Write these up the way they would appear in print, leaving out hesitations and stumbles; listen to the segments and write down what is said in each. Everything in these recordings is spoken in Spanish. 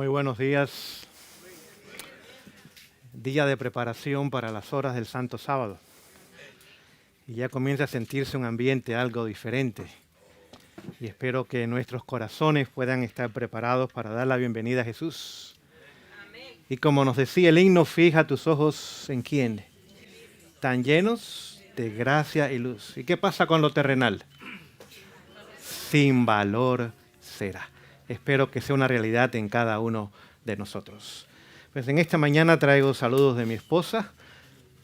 Muy buenos días. Día de preparación para las horas del Santo Sábado. Y ya comienza a sentirse un ambiente algo diferente. Y espero que nuestros corazones puedan estar preparados para dar la bienvenida a Jesús. Y como nos decía el himno, fija tus ojos en quién. Tan llenos de gracia y luz. ¿Y qué pasa con lo terrenal? Sin valor será. Espero que sea una realidad en cada uno de nosotros. Pues en esta mañana traigo saludos de mi esposa.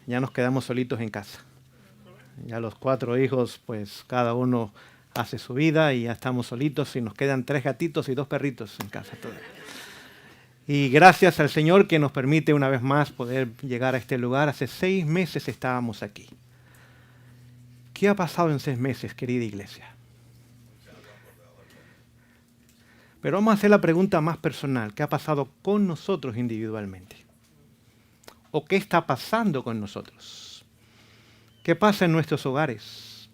Ya nos quedamos solitos en casa. Ya los 4 hijos, pues cada uno hace su vida y ya estamos solitos y nos quedan 3 gatitos y 2 perritos en casa todavía. Y gracias al Señor que nos permite una vez más poder llegar a este lugar. Hace 6 meses estábamos aquí. ¿Qué ha pasado en 6 meses, querida iglesia? Pero vamos a hacer la pregunta más personal. ¿Qué ha pasado con nosotros individualmente? ¿O qué está pasando con nosotros? ¿Qué pasa en nuestros hogares?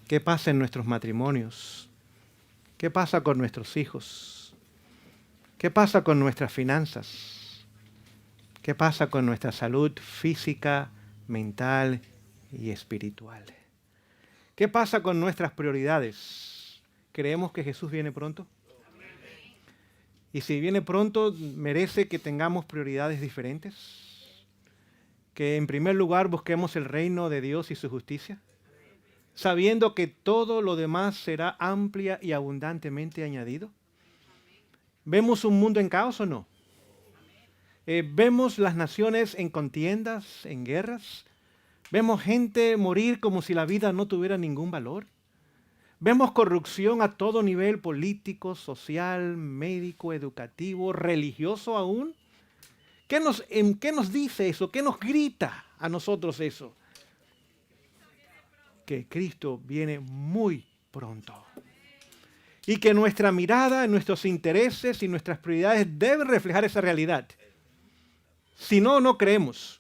¿Qué pasa en nuestros matrimonios? ¿Qué pasa con nuestros hijos? ¿Qué pasa con nuestras finanzas? ¿Qué pasa con nuestra salud física, mental y espiritual? ¿Qué pasa con nuestras prioridades? ¿Creemos que Jesús viene pronto? Y si viene pronto, ¿merece que tengamos prioridades diferentes? ¿Que en primer lugar busquemos el reino de Dios y su justicia? Sabiendo que todo lo demás será amplia y abundantemente añadido. ¿Vemos un mundo en caos o no? ¿Vemos las naciones en contiendas, en guerras? ¿Vemos gente morir como si la vida no tuviera ningún valor? Vemos corrupción a todo nivel, político, social, médico, educativo, religioso aún. ¿Qué nos dice eso? ¿Qué nos grita a nosotros eso? Que Cristo viene muy pronto. Y que nuestra mirada, nuestros intereses y nuestras prioridades deben reflejar esa realidad. Si no, no creemos.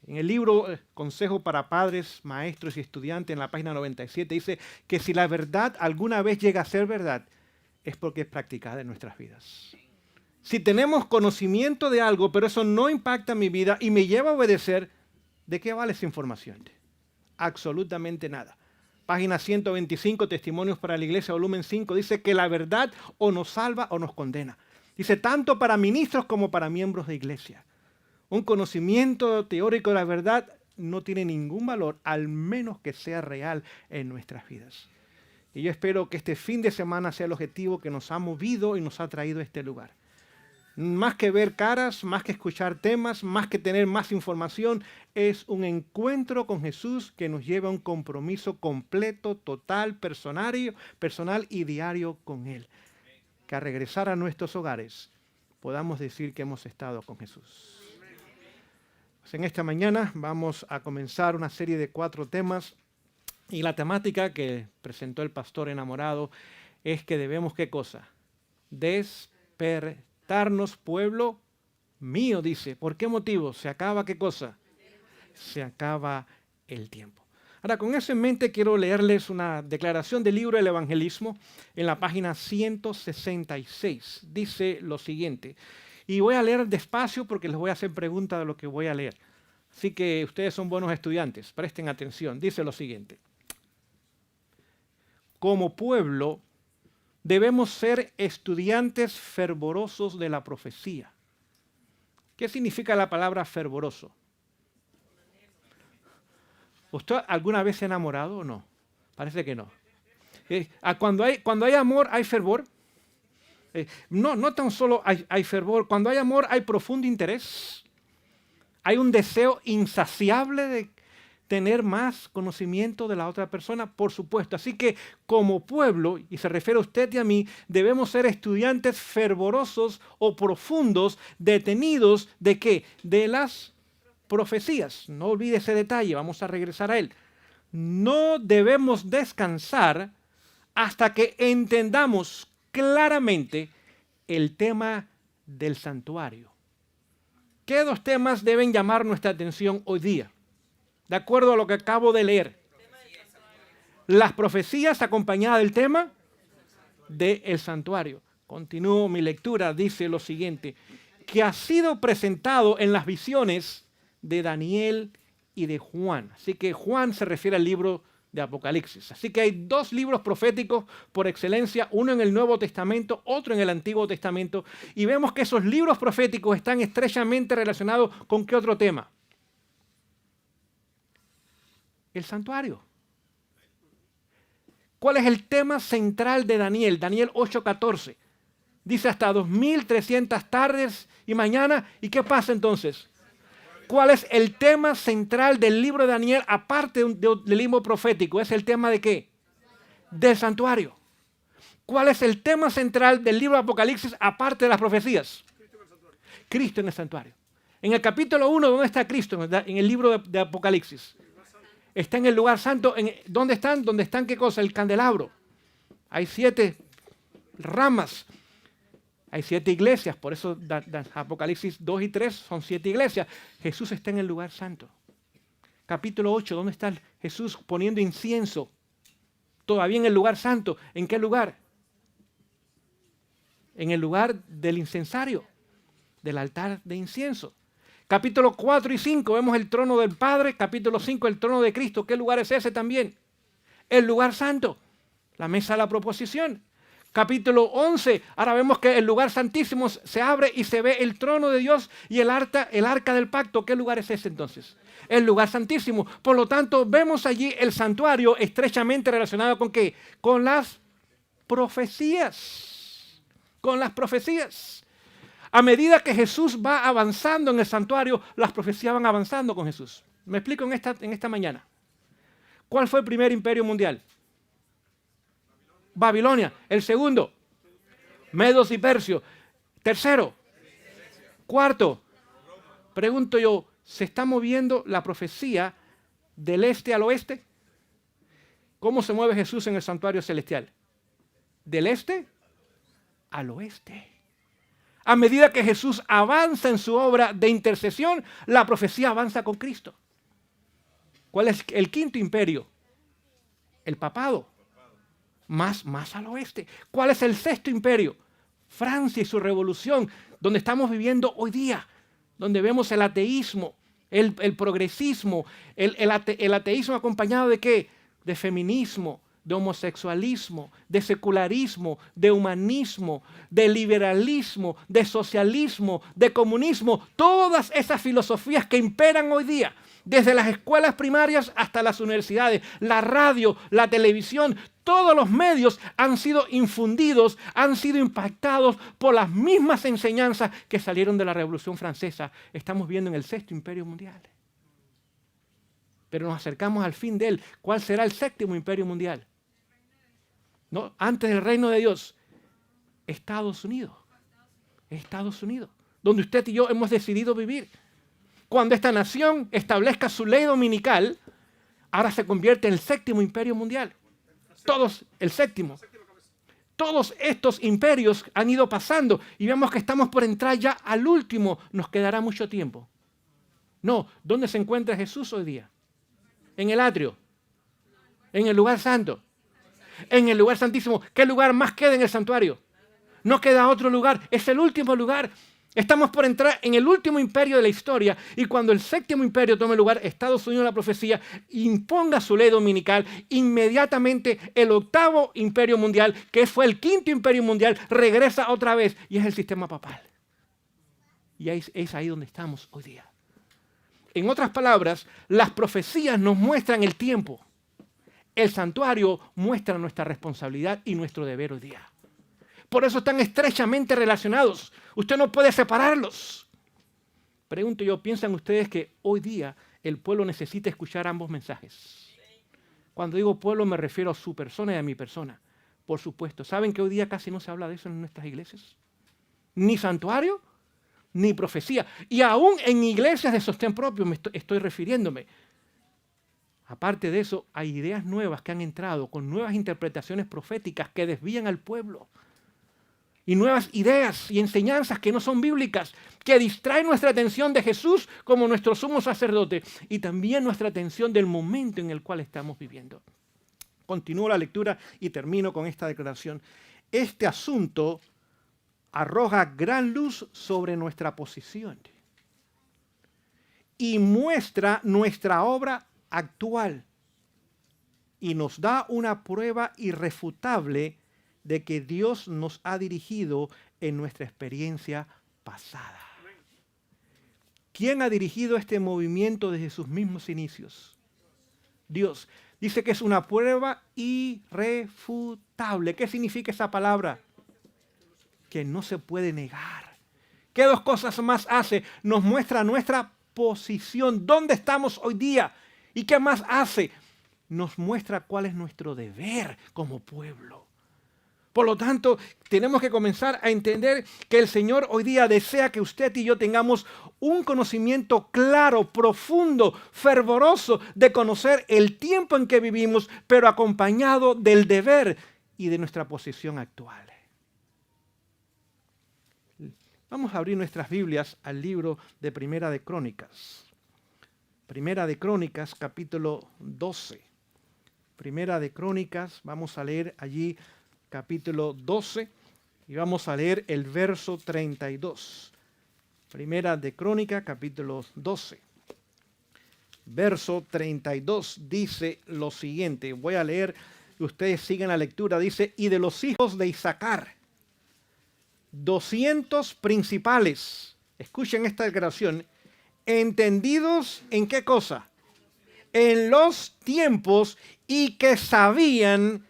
En el libro Consejo para Padres, Maestros y Estudiantes, en la página 97, dice que si la verdad alguna vez llega a ser verdad, es porque es practicada en nuestras vidas. Si tenemos conocimiento de algo, pero eso no impacta mi vida y me lleva a obedecer, ¿de qué vale esa información? Absolutamente nada. Página 125, Testimonios para la Iglesia, volumen 5, dice que la verdad o nos salva o nos condena. Dice tanto para ministros como para miembros de iglesia. Un conocimiento teórico de la verdad no tiene ningún valor, al menos que sea real en nuestras vidas. Y yo espero que este fin de semana sea el objetivo que nos ha movido y nos ha traído a este lugar. Más que ver caras, más que escuchar temas, más que tener más información, es un encuentro con Jesús que nos lleva a un compromiso completo, total, personal y diario con Él. Que al regresar a nuestros hogares podamos decir que hemos estado con Jesús. En esta mañana vamos a comenzar una serie de 4 temas y la temática que presentó el pastor enamorado es que debemos, ¿qué cosa? Despertarnos, pueblo mío, dice. ¿Por qué motivo? ¿Se acaba qué cosa? Se acaba el tiempo. Ahora, con eso en mente, quiero leerles una declaración del libro del Evangelismo en la página 166. Dice lo siguiente. Y voy a leer despacio porque les voy a hacer preguntas de lo que voy a leer. Así que ustedes son buenos estudiantes, presten atención. Dice lo siguiente. Como pueblo, debemos ser estudiantes fervorosos de la profecía. ¿Qué significa la palabra fervoroso? ¿Usted alguna vez se ha enamorado o no? Parece que no. Cuando hay amor, hay fervor. No tan solo hay fervor, cuando hay amor hay profundo interés, hay un deseo insaciable de tener más conocimiento de la otra persona, por supuesto. Así que como pueblo, y se refiere a usted y a mí, debemos ser estudiantes fervorosos o profundos, detenidos ¿de qué? De las profecías. No olvide ese detalle, vamos a regresar a él. No debemos descansar hasta que entendamos claramente el tema del santuario. ¿Qué 2 temas deben llamar nuestra atención hoy día? De acuerdo a lo que acabo de leer. Las profecías acompañadas del tema del santuario. Continúo mi lectura, dice lo siguiente, que ha sido presentado en las visiones de Daniel y de Juan. Así que Juan se refiere al libro de Apocalipsis. Así que hay dos libros proféticos por excelencia, uno en el Nuevo Testamento, otro en el Antiguo Testamento, y vemos que esos libros proféticos están estrechamente relacionados con ¿qué otro tema? El santuario. ¿Cuál es el tema central de Daniel? Daniel 8:14. Dice hasta 2300 tardes y mañana. ¿Y qué pasa entonces? ¿Cuál es el tema central del libro de Daniel aparte del libro profético? ¿Es el tema de qué? Del santuario. ¿Cuál es el tema central del libro de Apocalipsis aparte de las profecías? Cristo en el santuario. En el capítulo 1, ¿dónde está Cristo? En el libro de Apocalipsis. Está en el lugar santo. ¿Dónde están? ¿Dónde están qué cosa? El candelabro. Hay 7 ramas. Hay 7 iglesias, por eso Apocalipsis 2 y 3 son 7 iglesias. Jesús está en el lugar santo. Capítulo 8, ¿dónde está Jesús poniendo incienso? Todavía en el lugar santo. ¿En qué lugar? En el lugar del incensario, del altar de incienso. Capítulo 4 y 5 vemos el trono del Padre. Capítulo 5 el trono de Cristo. ¿Qué lugar es ese también? El lugar santo. La mesa de la proposición. Capítulo 11, ahora vemos que el lugar santísimo se abre y se ve el trono de Dios y el arca del pacto. ¿Qué lugar es ese entonces? El lugar santísimo. Por lo tanto, vemos allí el santuario estrechamente relacionado ¿con qué? Con las profecías. Con las profecías. A medida que Jesús va avanzando en el santuario, las profecías van avanzando con Jesús. Me explico en esta mañana. ¿Cuál fue el primer imperio mundial? Babilonia. El segundo, Medos y Persios. Tercero, cuarto, pregunto yo, ¿se está moviendo la profecía del este al oeste? ¿Cómo se mueve Jesús en el santuario celestial? Del este al oeste. A medida que Jesús avanza en su obra de intercesión, la profecía avanza con Cristo. ¿Cuál es el quinto imperio? El papado. Más al oeste. ¿Cuál es el sexto imperio? Francia y su revolución, donde estamos viviendo hoy día, donde vemos el ateísmo, el progresismo, el ateísmo acompañado ¿de qué? De feminismo, de homosexualismo, de secularismo, de humanismo, de liberalismo, de socialismo, de comunismo, todas esas filosofías que imperan hoy día, desde las escuelas primarias hasta las universidades, la radio, la televisión, todos los medios han sido infundidos, han sido impactados por las mismas enseñanzas que salieron de la Revolución Francesa. Estamos viendo en el sexto imperio mundial. Pero nos acercamos al fin de él. ¿Cuál será el séptimo imperio mundial? No, antes del reino de Dios, Estados Unidos. Estados Unidos, donde usted y yo hemos decidido vivir. Cuando esta nación establezca su ley dominical, ahora se convierte en el séptimo imperio mundial. El séptimo. Todos estos imperios han ido pasando y vemos que estamos por entrar ya al último. Nos quedará mucho tiempo. No, ¿dónde se encuentra Jesús hoy día? En el atrio. En el lugar santo. En el lugar santísimo. ¿Qué lugar más queda en el santuario? No queda otro lugar. Es el último lugar. Estamos por entrar en el último imperio de la historia y cuando el séptimo imperio tome lugar, Estados Unidos, la profecía, imponga su ley dominical, inmediatamente el octavo imperio mundial, que fue el quinto imperio mundial, regresa otra vez y es el sistema papal. Y es ahí donde estamos hoy día. En otras palabras, las profecías nos muestran el tiempo. El santuario muestra nuestra responsabilidad y nuestro deber hoy día. Por eso están estrechamente relacionados. Usted no puede separarlos. Pregunto yo, ¿piensan ustedes que hoy día el pueblo necesita escuchar ambos mensajes? Cuando digo pueblo me refiero a su persona y a mi persona. Por supuesto. ¿Saben que hoy día casi no se habla de eso en nuestras iglesias? Ni santuario, ni profecía. Y aún en iglesias de sostén propio estoy refiriéndome. Aparte de eso, hay ideas nuevas que han entrado con nuevas interpretaciones proféticas que desvían al pueblo. Y nuevas ideas y enseñanzas que no son bíblicas, que distraen nuestra atención de Jesús como nuestro sumo sacerdote y también nuestra atención del momento en el cual estamos viviendo. Continúo la lectura y termino con esta declaración. Este asunto arroja gran luz sobre nuestra posición y muestra nuestra obra actual y nos da una prueba irrefutable de que Dios nos ha dirigido en nuestra experiencia pasada. ¿Quién ha dirigido este movimiento desde sus mismos inicios? Dios. Dice que es una prueba irrefutable. ¿Qué significa esa palabra? Que no se puede negar. ¿Qué dos cosas más hace? Nos muestra nuestra posición, dónde estamos hoy día. ¿Y qué más hace? Nos muestra cuál es nuestro deber como pueblo. Por lo tanto, tenemos que comenzar a entender que el Señor hoy día desea que usted y yo tengamos un conocimiento claro, profundo, fervoroso de conocer el tiempo en que vivimos, pero acompañado del deber y de nuestra posición actual. Vamos a abrir nuestras Biblias al libro de Primera de Crónicas. Primera de Crónicas, capítulo 12. Primera de Crónicas, vamos a leer allí capítulo 12 y vamos a leer el verso 32. Primera de Crónicas, capítulo 12. Verso 32 dice lo siguiente. Voy a leer, ustedes siguen la lectura. Dice, y de los hijos de Isacar, 200 principales. Escuchen esta declaración. Entendidos en qué cosa? En los tiempos y que sabían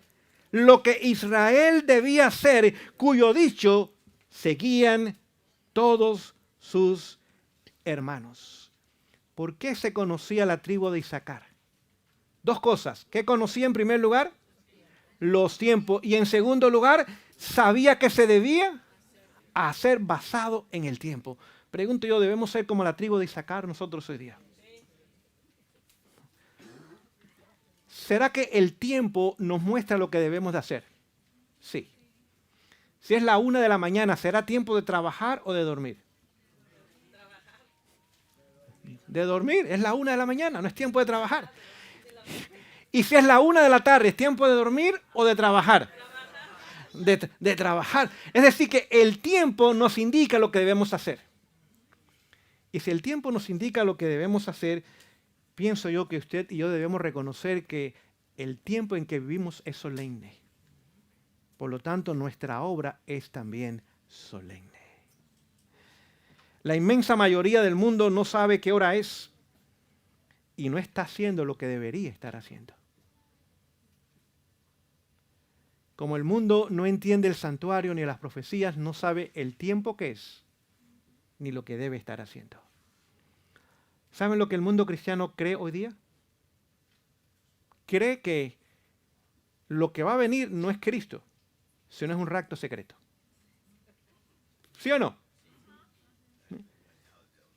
lo que Israel debía hacer, cuyo dicho seguían todos sus hermanos. ¿Por qué se conocía la tribu de Isacar? Dos cosas. ¿Qué conocía en primer lugar? Los tiempos. Y en segundo lugar, sabía que se debía hacer basado en el tiempo. Pregunto yo, ¿debemos ser como la tribu de Isacar nosotros hoy día? ¿Será que el tiempo nos muestra lo que debemos de hacer? Sí. Si es la 1 de la mañana, ¿será tiempo de trabajar o de dormir? De dormir, es la 1 de la mañana, no es tiempo de trabajar. Y si es la 1 de la tarde, ¿es tiempo de dormir o de trabajar? De trabajar. Es decir, que el tiempo nos indica lo que debemos hacer. Y si el tiempo nos indica lo que debemos hacer, pienso yo que usted y yo debemos reconocer que el tiempo en que vivimos es solemne. Por lo tanto, nuestra obra es también solemne. La inmensa mayoría del mundo no sabe qué hora es y no está haciendo lo que debería estar haciendo. Como el mundo no entiende el santuario ni las profecías, no sabe el tiempo que es ni lo que debe estar haciendo. ¿Saben lo que el mundo cristiano cree hoy día? Cree que lo que va a venir no es Cristo, sino es un rapto secreto. ¿Sí o no?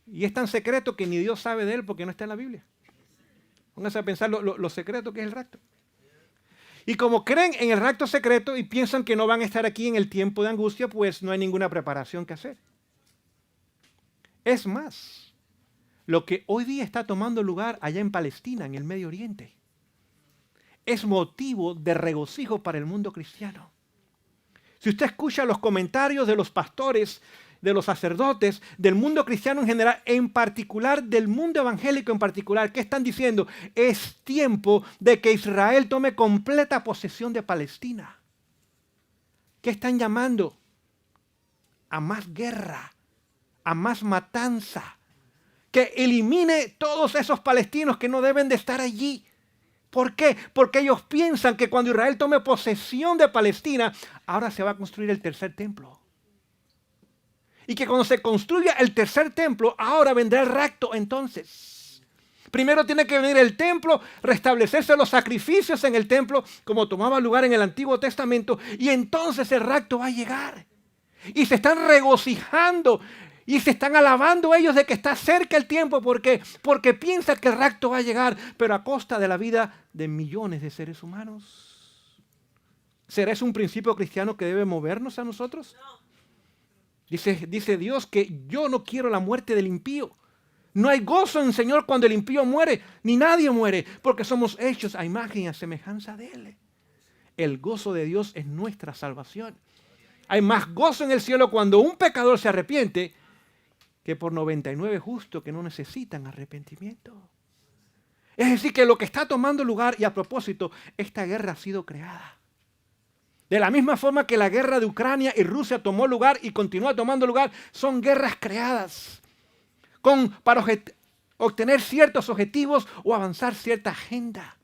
Y es tan secreto que ni Dios sabe de él porque no está en la Biblia. Pónganse a pensar lo secreto que es el rapto. Y como creen en el rapto secreto y piensan que no van a estar aquí en el tiempo de angustia, pues no hay ninguna preparación que hacer. Es más, lo que hoy día está tomando lugar allá en Palestina, en el Medio Oriente, es motivo de regocijo para el mundo cristiano. Si usted escucha los comentarios de los pastores, de los sacerdotes, del mundo cristiano en general, en particular del mundo evangélico en particular, ¿qué están diciendo? Es tiempo de que Israel tome completa posesión de Palestina. ¿Qué están llamando? A más guerra, a más matanza, que elimine todos esos palestinos que no deben de estar allí. ¿Por qué? Porque ellos piensan que cuando Israel tome posesión de Palestina, ahora se va a construir el tercer templo. Y que cuando se construya el tercer templo, ahora vendrá el rapto entonces. Primero tiene que venir el templo, restablecerse los sacrificios en el templo, como tomaba lugar en el Antiguo Testamento, y entonces el rapto va a llegar. Y se están regocijando y se están alabando ellos de que está cerca el tiempo. ¿Por qué? Porque piensan que el rapto va a llegar, pero a costa de la vida de millones de seres humanos. ¿Será eso un principio cristiano que debe movernos a nosotros? No. Dice Dios que yo no quiero la muerte del impío. No hay gozo en el Señor cuando el impío muere, ni nadie muere, porque somos hechos a imagen y a semejanza de Él. El gozo de Dios es nuestra salvación. Hay más gozo en el cielo cuando un pecador se arrepiente que por 99 justos que no necesitan arrepentimiento. Es decir, que lo que está tomando lugar, y a propósito, esta guerra ha sido creada. De la misma forma que la guerra de Ucrania y Rusia tomó lugar y continúa tomando lugar, son guerras creadas para obtener ciertos objetivos o avanzar cierta agenda,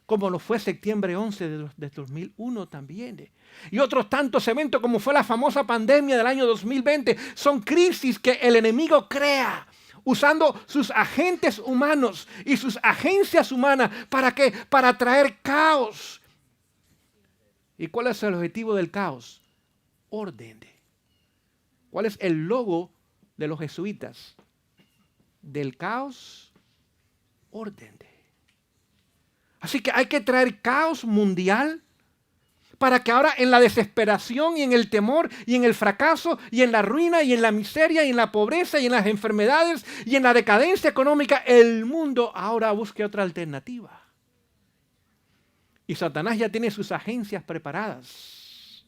como lo fue septiembre 11 de 2001 también. Y otros tantos eventos como fue la famosa pandemia del año 2020, son crisis que el enemigo crea, usando sus agentes humanos y sus agencias humanas. ¿Para qué? Para traer caos. ¿Y cuál es el objetivo del caos? Orden. ¿Cuál es el logo de los jesuitas? Del caos, orden. Así que hay que traer caos mundial para que ahora en la desesperación y en el temor y en el fracaso y en la ruina y en la miseria y en la pobreza y en las enfermedades y en la decadencia económica, el mundo ahora busque otra alternativa. Y Satanás ya tiene sus agencias preparadas.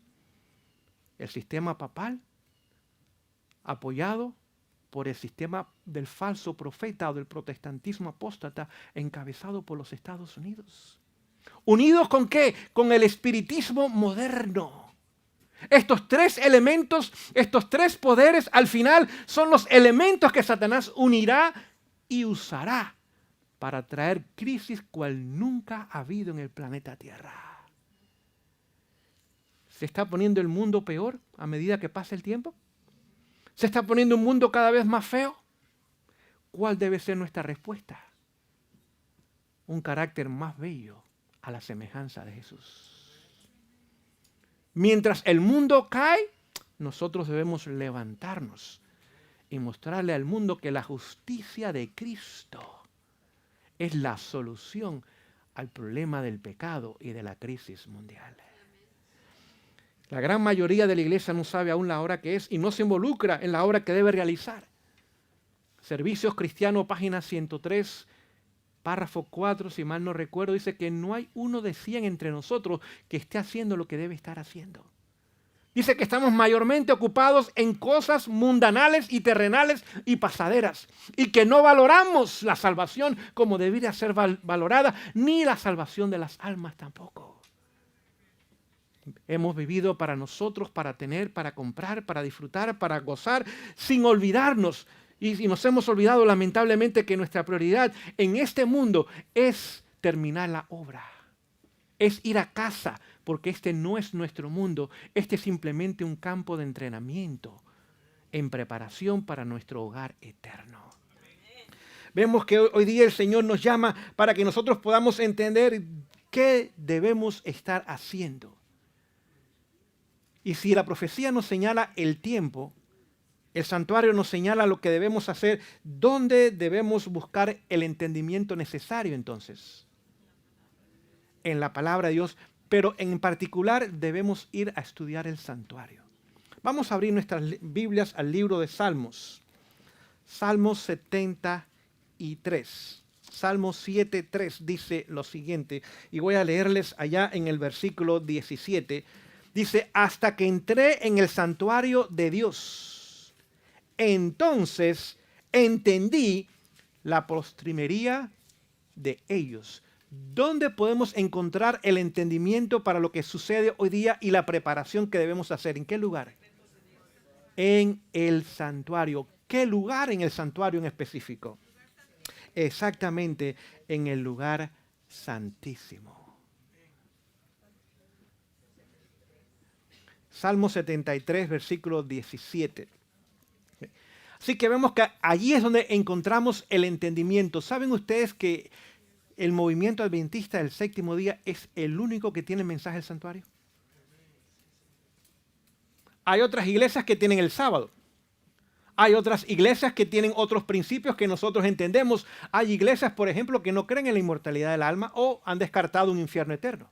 El sistema papal, apoyado por el sistema del falso profeta o del protestantismo apóstata, encabezado por los Estados Unidos. ¿Unidos con qué? Con el espiritismo moderno. Estos tres elementos, estos tres poderes, al final son los elementos que Satanás unirá y usará para traer crisis cual nunca ha habido en el planeta Tierra. ¿Se está poniendo el mundo peor a medida que pasa el tiempo? ¿Se está poniendo un mundo cada vez más feo? ¿Cuál debe ser nuestra respuesta? Un carácter más bello a la semejanza de Jesús. Mientras el mundo cae, nosotros debemos levantarnos y mostrarle al mundo que la justicia de Cristo es la solución al problema del pecado y de la crisis mundial. La gran mayoría de la iglesia no sabe aún la hora que es y no se involucra en la obra que debe realizar. Servicios Cristianos, página 103, párrafo 4, si mal no recuerdo, dice que no hay uno de 100 entre nosotros que esté haciendo lo que debe estar haciendo. Dice que estamos mayormente ocupados en cosas mundanales y terrenales y pasaderas, y que no valoramos la salvación como debería ser valorada, ni la salvación de las almas tampoco. Hemos vivido para nosotros, para tener, para comprar, para disfrutar, para gozar, sin olvidarnos. Y nos hemos olvidado lamentablemente que nuestra prioridad en este mundo es terminar la obra. Es ir a casa, porque este no es nuestro mundo. Este es simplemente un campo de entrenamiento en preparación para nuestro hogar eterno. Vemos que hoy día el Señor nos llama para que nosotros podamos entender qué debemos estar haciendo. Y si la profecía nos señala el tiempo, el santuario nos señala lo que debemos hacer, ¿dónde debemos buscar el entendimiento necesario entonces? En la palabra de Dios, pero en particular debemos ir a estudiar el santuario. Vamos a abrir nuestras Biblias al libro de Salmos. Salmos 73. Salmos 7:3 dice lo siguiente, y voy a leerles allá en el versículo 17. Dice, hasta que entré en el santuario de Dios, entonces entendí la postrimería de ellos. ¿Dónde podemos encontrar el entendimiento para lo que sucede hoy día y la preparación que debemos hacer? ¿En qué lugar? En el santuario. ¿Qué lugar en el santuario en específico? Exactamente, en el lugar santísimo. Salmo 73, versículo 17. Así que vemos que allí es donde encontramos el entendimiento. ¿Saben ustedes que el movimiento adventista del séptimo día es el único que tiene el mensaje del santuario? Hay otras iglesias que tienen el sábado. Hay otras iglesias que tienen otros principios que nosotros entendemos. Hay iglesias, por ejemplo, que no creen en la inmortalidad del alma o han descartado un infierno eterno.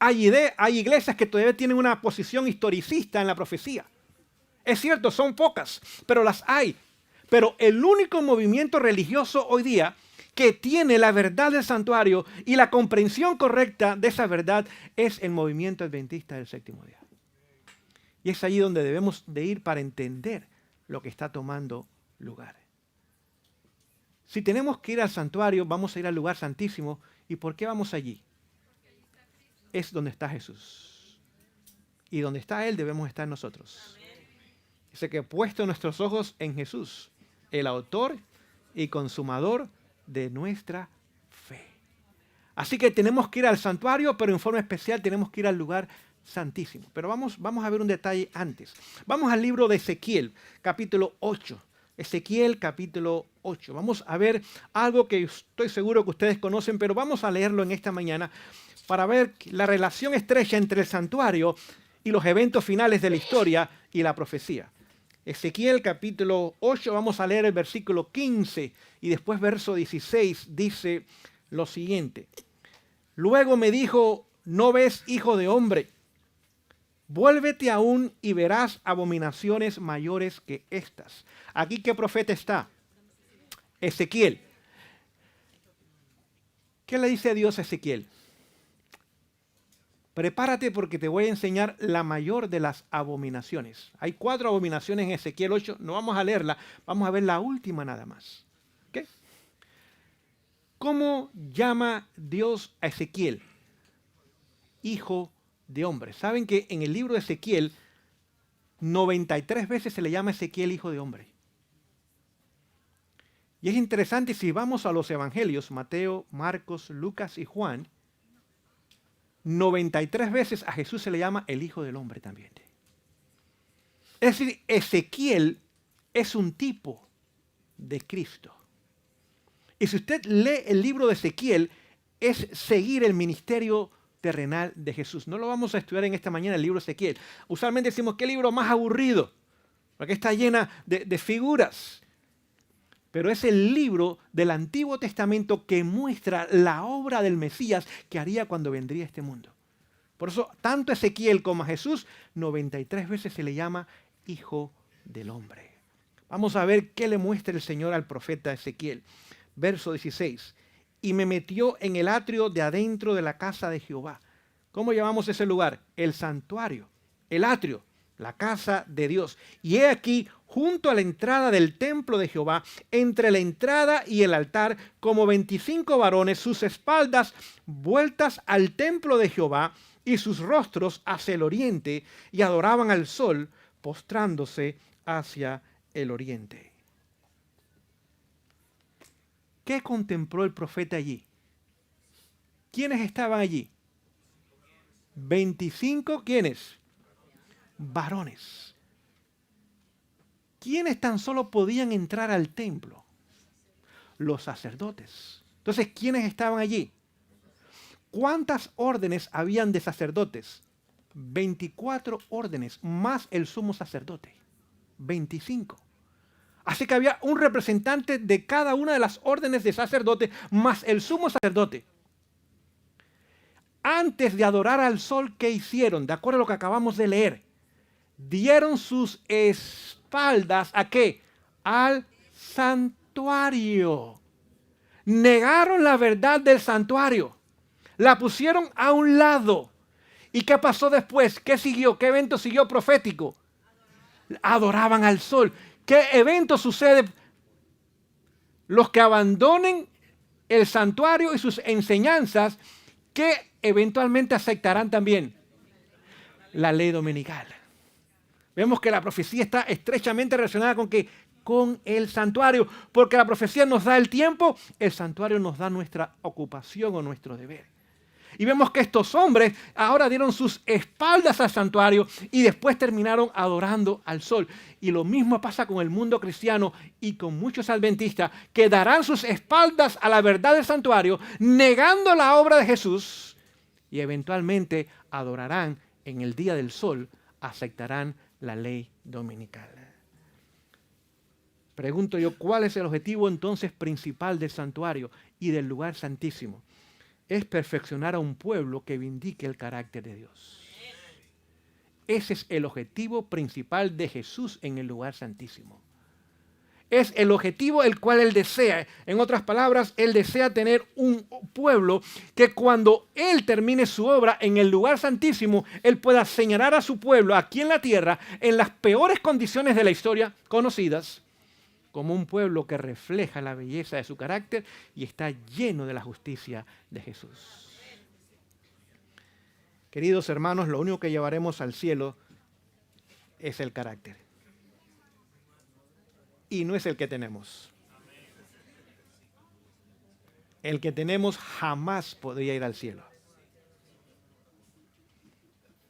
Hay iglesias que todavía tienen una posición historicista en la profecía. Es cierto, son pocas, pero las hay. Pero el único movimiento religioso hoy día que tiene la verdad del santuario y la comprensión correcta de esa verdad es el movimiento adventista del séptimo día. Y es allí donde debemos de ir para entender lo que está tomando lugar. Si tenemos que ir al santuario, vamos a ir al lugar santísimo. ¿Y por qué vamos allí? Es donde está Jesús. Y donde está Él debemos estar nosotros. Dice que puesto nuestros ojos en Jesús, el autor y consumador de nuestra fe. Así que tenemos que ir al santuario, pero en forma especial tenemos que ir al lugar santísimo. Pero vamos a ver un detalle antes. Vamos al libro de Ezequiel, capítulo 8. Ezequiel, capítulo 8. Vamos a ver algo que estoy seguro que ustedes conocen, pero vamos a leerlo en esta mañana para ver la relación estrecha entre el santuario y los eventos finales de la historia y la profecía. Ezequiel capítulo 8, vamos a leer el versículo 15 y después verso 16, dice lo siguiente. Luego me dijo, ¿no ves, hijo de hombre? Vuélvete aún y verás abominaciones mayores que estas. Aquí, ¿qué profeta está? Ezequiel. ¿Qué le dice Dios a Ezequiel? Prepárate porque te voy a enseñar la mayor de las abominaciones. Hay 4 abominaciones en Ezequiel 8. No vamos a leerla, vamos a ver la última nada más. ¿Okay? ¿Cómo llama Dios a Ezequiel? Hijo de hombre. Saben que en el libro de Ezequiel 93 veces se le llama a Ezequiel hijo de hombre. Y es interesante, si vamos a los evangelios, Mateo, Marcos, Lucas y Juan, 93 veces a Jesús se le llama el Hijo del Hombre también. Es decir, Ezequiel es un tipo de Cristo. Y si usted lee el libro de Ezequiel, es seguir el ministerio terrenal de Jesús. No lo vamos a estudiar en esta mañana, el libro de Ezequiel. Usualmente decimos, ¿qué libro más aburrido? Porque está llena de figuras. Pero es el libro del Antiguo Testamento que muestra la obra del Mesías que haría cuando vendría a este mundo. Por eso, tanto a Ezequiel como a Jesús, 93 veces se le llama Hijo del Hombre. Vamos a ver qué le muestra el Señor al profeta Ezequiel. Verso 16. Y me metió en el atrio de adentro de la casa de Jehová. ¿Cómo llamamos ese lugar? El santuario, el atrio, la casa de Dios. Y he aquí, junto a la entrada del templo de Jehová, entre la entrada y el altar, como 25 varones, sus espaldas vueltas al templo de Jehová y sus rostros hacia el oriente, y adoraban al sol, postrándose hacia el oriente. ¿Qué contempló el profeta allí? ¿Quiénes estaban allí? 25, ¿quiénes? Varones. ¿Quiénes tan solo podían entrar al templo? Los sacerdotes. Entonces, ¿quiénes estaban allí? ¿Cuántas órdenes habían de sacerdotes? 24 órdenes, más el sumo sacerdote. 25. Así que había un representante de cada una de las órdenes de sacerdote, más el sumo sacerdote. Antes de adorar al sol, ¿qué hicieron? De acuerdo a lo que acabamos de leer. Dieron sus espaldas ¿a qué? Al santuario. Negaron la verdad del santuario. La pusieron a un lado. ¿Y qué pasó después? ¿Qué siguió? ¿Qué evento siguió profético? Adoraban al sol. ¿Qué evento sucede? Los que abandonen el santuario y sus enseñanzas, que eventualmente aceptarán también la ley dominical. Vemos que la profecía está estrechamente relacionada con ¿qué? Con el santuario, porque la profecía nos da el tiempo, el santuario nos da nuestra ocupación o nuestro deber. Y vemos que estos hombres ahora dieron sus espaldas al santuario y después terminaron adorando al sol. Y lo mismo pasa con el mundo cristiano y con muchos adventistas que darán sus espaldas a la verdad del santuario, negando la obra de Jesús, y eventualmente adorarán en el día del sol, aceptarán la ley dominical. Pregunto yo, ¿cuál es el objetivo entonces principal del santuario y del lugar santísimo? Es perfeccionar a un pueblo que vindique el carácter de Dios. Ese es el objetivo principal de Jesús en el lugar santísimo. es el objetivo el cual Él desea. En otras palabras, Él desea tener un pueblo que cuando Él termine su obra en el lugar santísimo, Él pueda señalar a su pueblo aquí en la tierra, en las peores condiciones de la historia conocidas, como un pueblo que refleja la belleza de su carácter y está lleno de la justicia de Jesús. Queridos hermanos, lo único que llevaremos al cielo es el carácter. Y no es el que tenemos. El que tenemos jamás podría ir al cielo.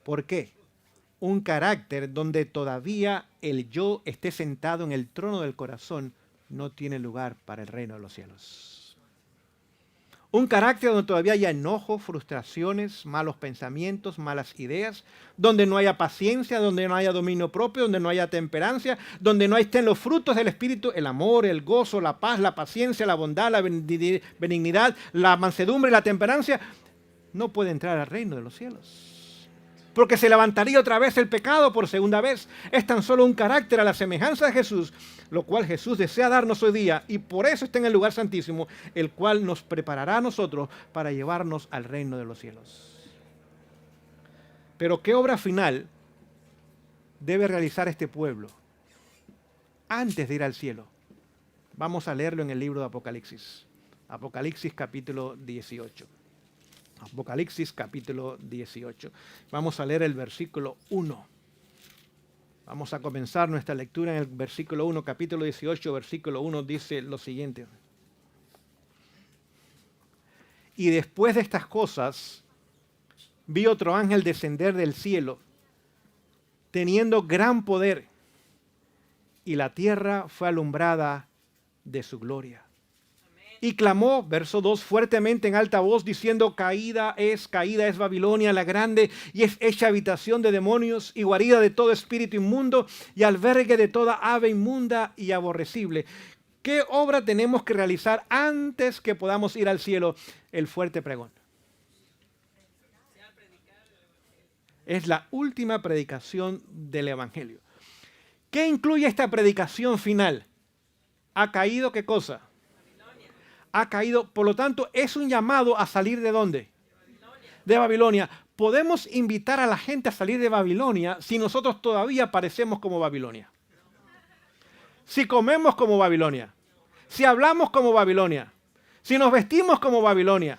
¿Por qué? Un carácter donde todavía el yo esté sentado en el trono del corazón no tiene lugar para el reino de los cielos. Un carácter donde todavía haya enojo, frustraciones, malos pensamientos, malas ideas, donde no haya paciencia, donde no haya dominio propio, donde no haya temperancia, donde no estén los frutos del Espíritu, el amor, el gozo, la paz, la paciencia, la bondad, la benignidad, la mansedumbre y la temperancia, no puede entrar al reino de los cielos. Porque se levantaría otra vez el pecado por segunda vez. Es tan solo un carácter a la semejanza de Jesús, lo cual Jesús desea darnos hoy día, y por eso está en el lugar santísimo, el cual nos preparará a nosotros para llevarnos al reino de los cielos. Pero ¿qué obra final debe realizar este pueblo antes de ir al cielo? Vamos a leerlo en el libro de Apocalipsis. Apocalipsis capítulo 18. Apocalipsis capítulo 18. Vamos a leer el versículo 1. Vamos a comenzar nuestra lectura en el versículo 1, capítulo 18, versículo 1, dice lo siguiente. Y después de estas cosas, vi otro ángel descender del cielo, teniendo gran poder, y la tierra fue alumbrada de su gloria. Y clamó, verso 2, fuertemente en alta voz, diciendo, caída es Babilonia la grande, y es hecha habitación de demonios, y guarida de todo espíritu inmundo, y albergue de toda ave inmunda y aborrecible. ¿Qué obra tenemos que realizar antes que podamos ir al cielo? El fuerte pregón. Es la última predicación del Evangelio. ¿Qué incluye esta predicación final? ¿Ha caído qué cosa? Ha caído, por lo tanto, es un llamado a salir ¿de dónde? De Babilonia. ¿Podemos invitar a la gente a salir de Babilonia si nosotros todavía parecemos como Babilonia? Si comemos como Babilonia, si hablamos como Babilonia, si nos vestimos como Babilonia,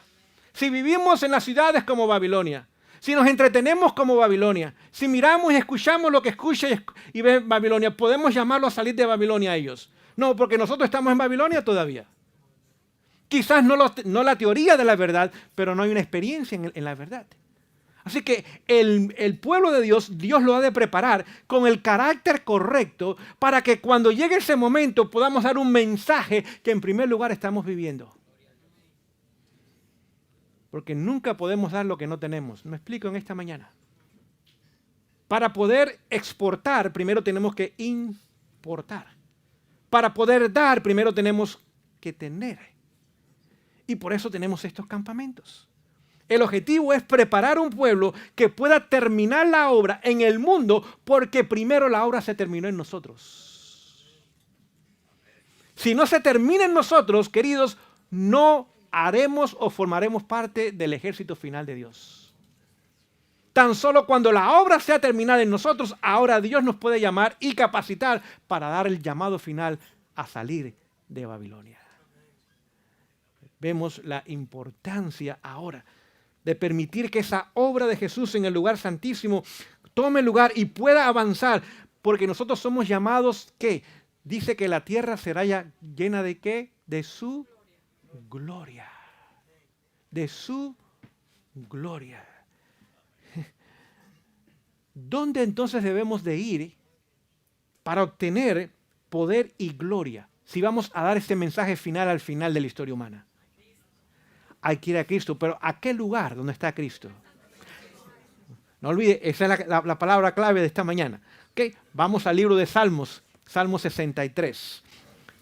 si vivimos en las ciudades como Babilonia, si nos entretenemos como Babilonia, si miramos y escuchamos lo que escucha y ve Babilonia, ¿podemos llamarlo a salir de Babilonia a ellos? No, porque nosotros estamos en Babilonia todavía. Quizás no la teoría de la verdad, pero no hay una experiencia en la verdad. Así que el pueblo de Dios lo ha de preparar con el carácter correcto para que cuando llegue ese momento podamos dar un mensaje que en primer lugar estamos viviendo. Porque nunca podemos dar lo que no tenemos. Me explico en esta mañana. Para poder exportar, primero tenemos que importar. Para poder dar, primero tenemos que tener. Y por eso tenemos estos campamentos. El objetivo es preparar un pueblo que pueda terminar la obra en el mundo, porque primero la obra se terminó en nosotros. Si no se termina en nosotros, queridos, no haremos o formaremos parte del ejército final de Dios. Tan solo cuando la obra sea terminada en nosotros, ahora Dios nos puede llamar y capacitar para dar el llamado final a salir de Babilonia. Vemos la importancia ahora de permitir que esa obra de Jesús en el lugar santísimo tome lugar y pueda avanzar, porque nosotros somos llamados, ¿qué? Dice que la tierra será ya llena de ¿qué? De su gloria. De su gloria. ¿Dónde entonces debemos de ir para obtener poder y gloria? Si vamos a dar este mensaje final al final de la historia humana. Hay que ir a Cristo, pero ¿a qué lugar donde está Cristo? No olvide, esa es la palabra clave de esta mañana. ¿Okay? Vamos al libro de Salmos, Salmo 63,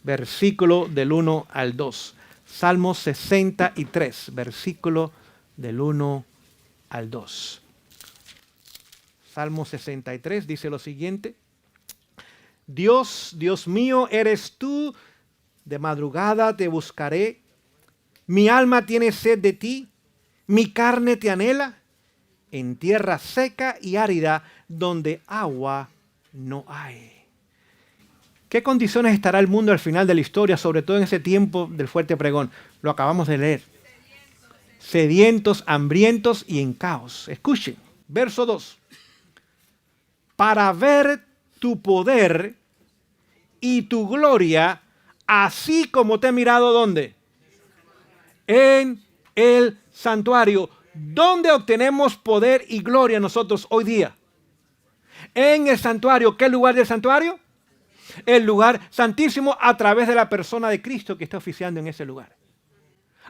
versículo del 1 al 2. Salmo 63, versículo del 1 al 2. Salmo 63 dice lo siguiente. Dios, Dios mío, eres tú, de madrugada te buscaré. Mi alma tiene sed de ti, mi carne te anhela, en tierra seca y árida, donde agua no hay. ¿Qué condiciones estará el mundo al final de la historia, sobre todo en ese tiempo del fuerte pregón? Lo acabamos de leer. Sedientos, hambrientos y en caos. Escuchen, verso 2. Para ver tu poder y tu gloria, así como te he mirado, ¿dónde? En el santuario. ¿Dónde obtenemos poder y gloria nosotros hoy día? En el santuario. ¿Qué lugar del santuario? El lugar santísimo, a través de la persona de Cristo que está oficiando en ese lugar.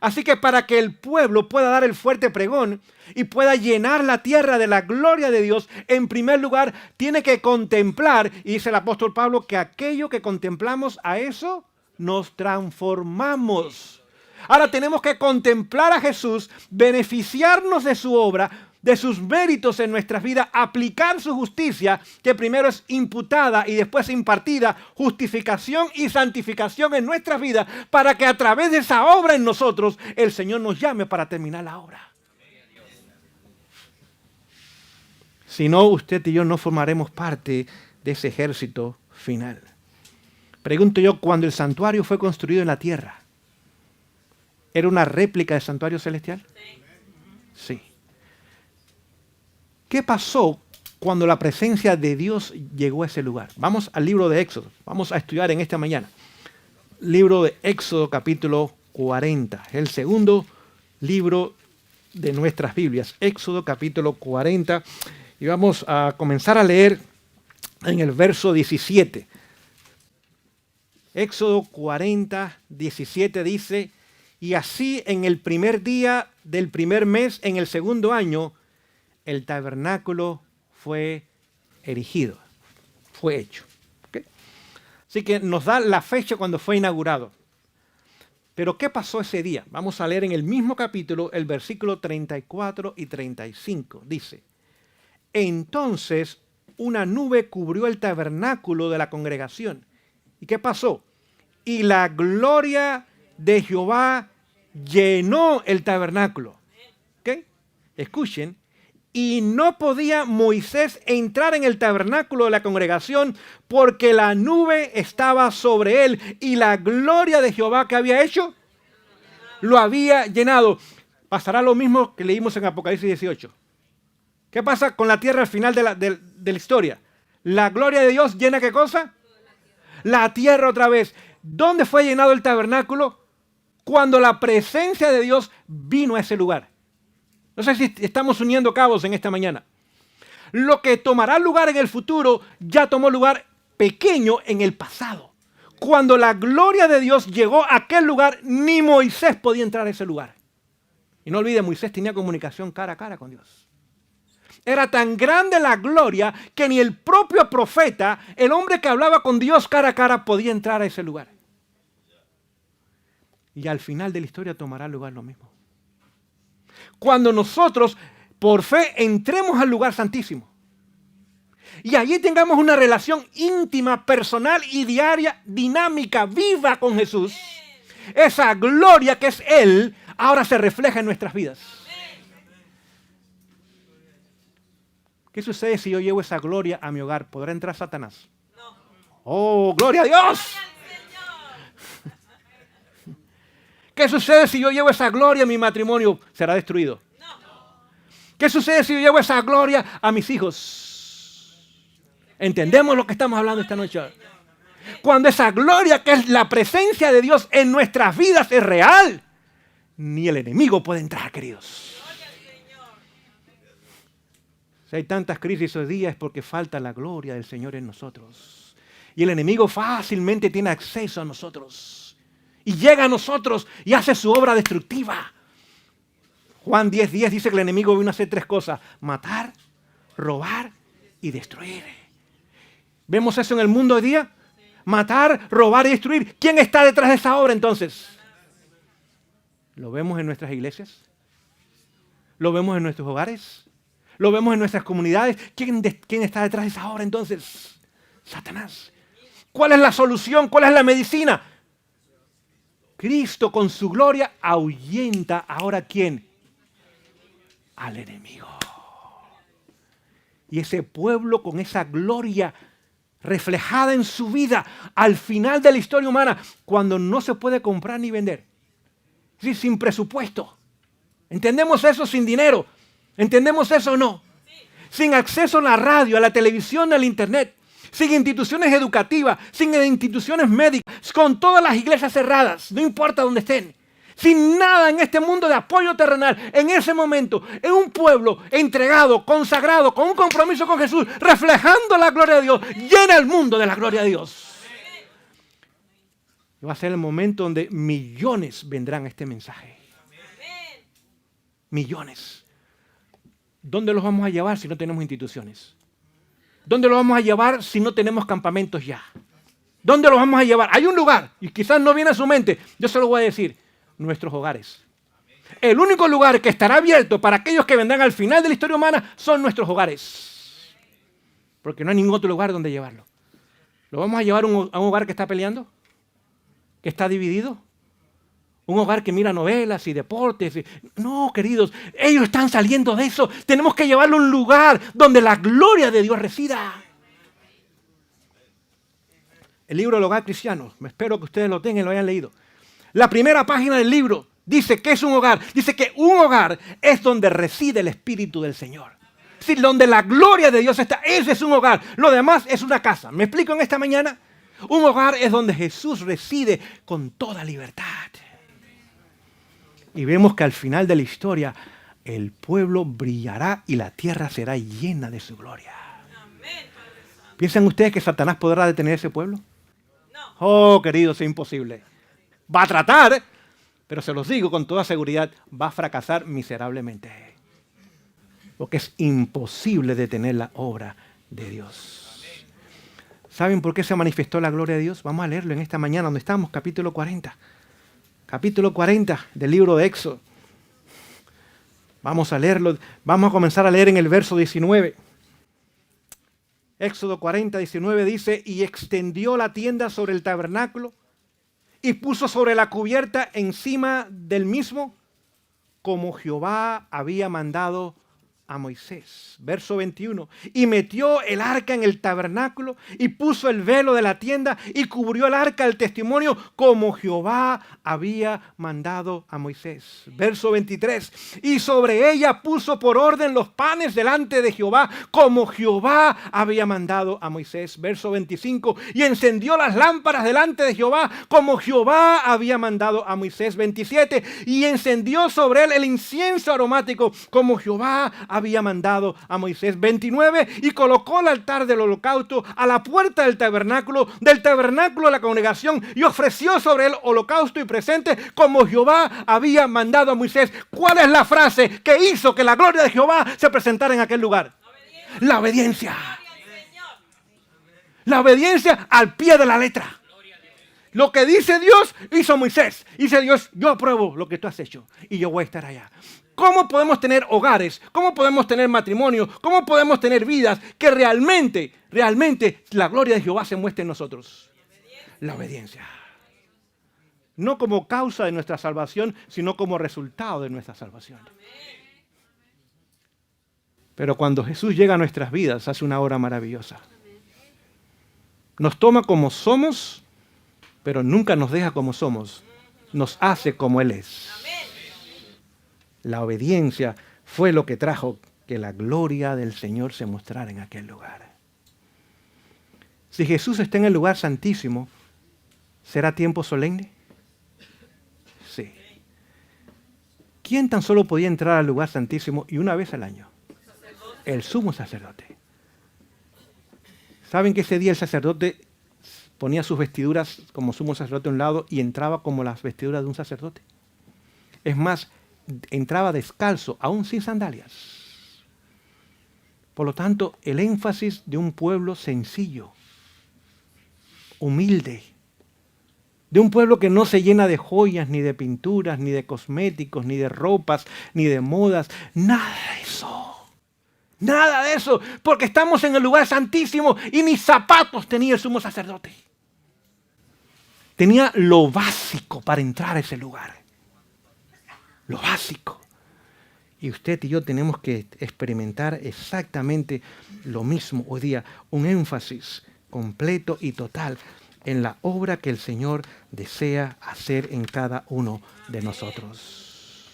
Así que para que el pueblo pueda dar el fuerte pregón y pueda llenar la tierra de la gloria de Dios, en primer lugar tiene que contemplar, y dice el apóstol Pablo, que aquello que contemplamos, a eso nos transformamos. Ahora tenemos que contemplar a Jesús, beneficiarnos de su obra, de sus méritos en nuestras vidas, aplicar su justicia, que primero es imputada y después impartida, justificación y santificación en nuestras vidas, para que a través de esa obra en nosotros, el Señor nos llame para terminar la obra. Si no, usted y yo no formaremos parte de ese ejército final. Pregunto yo, cuando el santuario fue construido en la tierra, ¿era una réplica del santuario celestial? Sí. ¿Qué pasó cuando la presencia de Dios llegó a ese lugar? Vamos al libro de Éxodo. Vamos a estudiar en esta mañana. Libro de Éxodo, capítulo 40. El segundo libro de nuestras Biblias. Éxodo, capítulo 40. Y vamos a comenzar a leer en el verso 17. Éxodo 40, 17 dice: y así en el primer día del primer mes, en el segundo año, el tabernáculo fue erigido, fue hecho. ¿Okay? Así que nos da la fecha cuando fue inaugurado. Pero ¿qué pasó ese día? Vamos a leer en el mismo capítulo el versículo 34 y 35. Dice: entonces una nube cubrió el tabernáculo de la congregación. ¿Y qué pasó? Y la gloria de Jehová llenó el tabernáculo. ¿Okay? Escuchen. Y no podía Moisés entrar en el tabernáculo de la congregación porque la nube estaba sobre él y la gloria de Jehová que había hecho lo había llenado. Pasará lo mismo que leímos en Apocalipsis 18. ¿Qué pasa con la tierra al final de la historia? La gloria de Dios llena ¿qué cosa? La tierra otra vez. ¿Dónde fue llenado el tabernáculo? Cuando la presencia de Dios vino a ese lugar. No sé si estamos uniendo cabos en esta mañana. Lo que tomará lugar en el futuro ya tomó lugar pequeño en el pasado. Cuando la gloria de Dios llegó a aquel lugar, ni Moisés podía entrar a ese lugar. Y no olvide, Moisés tenía comunicación cara a cara con Dios. Era tan grande la gloria que ni el propio profeta, el hombre que hablaba con Dios cara a cara, podía entrar a ese lugar. Y al final de la historia tomará lugar lo mismo. Cuando nosotros, por fe, entremos al lugar santísimo y allí tengamos una relación íntima, personal y diaria, dinámica, viva con Jesús, esa gloria que es Él, ahora se refleja en nuestras vidas. ¿Qué sucede si yo llevo esa gloria a mi hogar? ¿Podrá entrar Satanás? No. ¡Oh, gloria a Dios! ¿Qué sucede si yo llevo esa gloria a mi matrimonio? ¿Será destruido? No. ¿Qué sucede si yo llevo esa gloria a mis hijos? ¿Entendemos lo que estamos hablando esta noche? Cuando esa gloria, que es la presencia de Dios en nuestras vidas, es real, ni el enemigo puede entrar, queridos. Si hay tantas crisis hoy día es porque falta la gloria del Señor en nosotros. Y el enemigo fácilmente tiene acceso a nosotros. Y llega a nosotros y hace su obra destructiva. Juan 10:10 dice que el enemigo vino a hacer tres cosas: matar, robar y destruir. ¿Vemos eso en el mundo hoy día? Matar, robar y destruir. ¿Quién está detrás de esa obra entonces? ¿Lo vemos en nuestras iglesias? ¿Lo vemos en nuestros hogares? ¿Lo vemos en nuestras comunidades? ¿Quién está detrás de esa obra entonces? Satanás. ¿Cuál es la solución? ¿Cuál es la medicina? Cristo con su gloria ahuyenta ahora ¿quién? Al enemigo. Y ese pueblo con esa gloria reflejada en su vida al final de la historia humana, cuando no se puede comprar ni vender, es decir, sin presupuesto. ¿Entendemos eso? Sin dinero. ¿Entendemos eso o no? Sin acceso a la radio, a la televisión, al internet, sin instituciones educativas, sin instituciones médicas, con todas las iglesias cerradas, no importa dónde estén, sin nada en este mundo de apoyo terrenal. En ese momento, en un pueblo entregado, consagrado, con un compromiso con Jesús, reflejando la gloria de Dios, llena el mundo de la gloria de Dios. Y va a ser el momento donde millones vendrán a este mensaje. Millones. ¿Dónde los vamos a llevar si no tenemos instituciones? ¿Dónde los vamos a llevar si no tenemos campamentos ya? ¿Dónde los vamos a llevar? Hay un lugar, y quizás no viene a su mente, yo se lo voy a decir, nuestros hogares. El único lugar que estará abierto para aquellos que vendrán al final de la historia humana son nuestros hogares. Porque no hay ningún otro lugar donde llevarlo. ¿Lo vamos a llevar a un hogar que está peleando? ¿Que está dividido? Un hogar que mira novelas y deportes. No, queridos, ellos están saliendo de eso. Tenemos que llevarlo a un lugar donde la gloria de Dios resida. El libro del hogar cristiano, me espero que ustedes lo tengan y lo hayan leído. La primera página del libro dice que es un hogar. Dice que un hogar es donde reside el Espíritu del Señor. Es decir, donde la gloria de Dios está. Ese es un hogar. Lo demás es una casa. ¿Me explico en esta mañana? Un hogar es donde Jesús reside con toda libertad. Y vemos que al final de la historia el pueblo brillará y la tierra será llena de su gloria. ¿Piensan ustedes que Satanás podrá detener ese pueblo? Oh, queridos, es imposible. Va a tratar, pero se los digo con toda seguridad, va a fracasar miserablemente. Porque es imposible detener la obra de Dios. ¿Saben por qué se manifestó la gloria de Dios? Vamos a leerlo en esta mañana, donde estamos, capítulo 40. Capítulo 40 del libro de Éxodo. Vamos a leerlo, vamos a comenzar a leer en el verso 19. Éxodo 40, 19 dice, y extendió la tienda sobre el tabernáculo y puso sobre la cubierta encima del mismo, como Jehová había mandado a Moisés. Verso 21. Y metió el arca en el tabernáculo y puso el velo de la tienda y cubrió el arca del testimonio como Jehová había mandado a Moisés. Verso 23. Y sobre ella puso por orden los panes delante de Jehová como Jehová había mandado a Moisés. Verso 25. Y encendió las lámparas delante de Jehová como Jehová había mandado a Moisés. 27. Y encendió sobre él el incienso aromático como Jehová había mandado a Moisés. 29. Y colocó el altar del holocausto a la puerta del tabernáculo de la congregación y ofreció sobre él holocausto y presente como Jehová había mandado a Moisés. ¿Cuál es la frase que hizo que la gloria de Jehová se presentara en aquel lugar? La obediencia. La obediencia al pie de la letra. Lo que dice Dios, hizo Moisés. Dice Dios, yo apruebo lo que tú has hecho y yo voy a estar allá. ¿Cómo podemos tener hogares? ¿Cómo podemos tener matrimonio? ¿Cómo podemos tener vidas que realmente la gloria de Jehová se muestre en nosotros? La obediencia. No como causa de nuestra salvación, sino como resultado de nuestra salvación. Pero cuando Jesús llega a nuestras vidas, hace una obra maravillosa. Nos toma como somos, pero nunca nos deja como somos. Nos hace como Él es. La obediencia fue lo que trajo que la gloria del Señor se mostrara en aquel lugar. Si Jesús está en el lugar santísimo, ¿será tiempo solemne? Sí. ¿Quién tan solo podía entrar al lugar santísimo y una vez al año? El sumo sacerdote. ¿Saben que ese día el sacerdote ponía sus vestiduras como sumo sacerdote a un lado y entraba como las vestiduras de un sacerdote? Es más, entraba descalzo, aún sin sandalias. Por lo tanto, el énfasis de un pueblo sencillo, humilde, de un pueblo que no se llena de joyas, ni de pinturas, ni de cosméticos, ni de ropas, ni de modas, nada de eso. Nada de eso, porque estamos en el lugar santísimo y ni zapatos tenía el sumo sacerdote. Tenía lo básico para entrar a ese lugar. Lo básico. Y usted y yo tenemos que experimentar exactamente lo mismo hoy día. Un énfasis completo y total en la obra que el Señor desea hacer en cada uno de nosotros.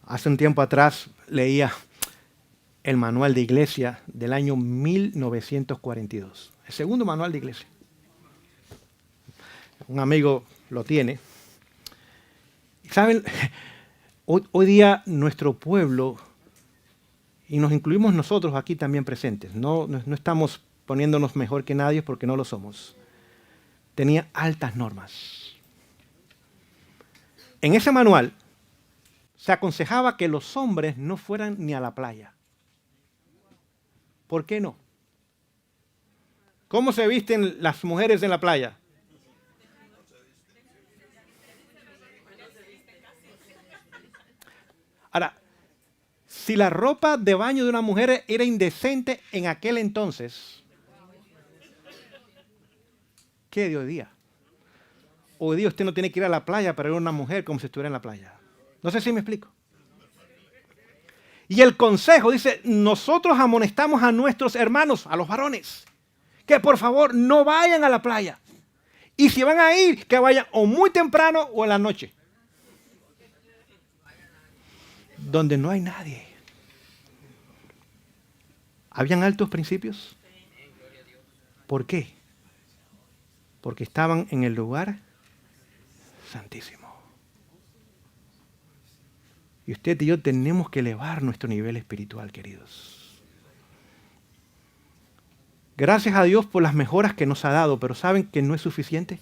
Hace un tiempo atrás leía el manual de iglesia del año 1942. El segundo manual de iglesia. Un amigo lo tiene. ¿Saben? Hoy día nuestro pueblo, y nos incluimos nosotros aquí también presentes, no estamos poniéndonos mejor que nadie porque no lo somos, tenía altas normas. En ese manual se aconsejaba que los hombres no fueran ni a la playa. ¿Por qué no? ¿Cómo se visten las mujeres en la playa? Ahora, si la ropa de baño de una mujer era indecente en aquel entonces, ¿qué de hoy día? Hoy día usted no tiene que ir a la playa para ver a una mujer como si estuviera en la playa. No sé si me explico. Y el consejo dice, nosotros amonestamos a nuestros hermanos, a los varones, que por favor no vayan a la playa. Y si van a ir, que vayan o muy temprano o en la noche. Donde no hay nadie. ¿Habían altos principios? ¿Por qué? Porque estaban en el lugar santísimo. Y usted y yo tenemos que elevar nuestro nivel espiritual, queridos. Gracias a Dios por las mejoras que nos ha dado, pero ¿saben que no es suficiente?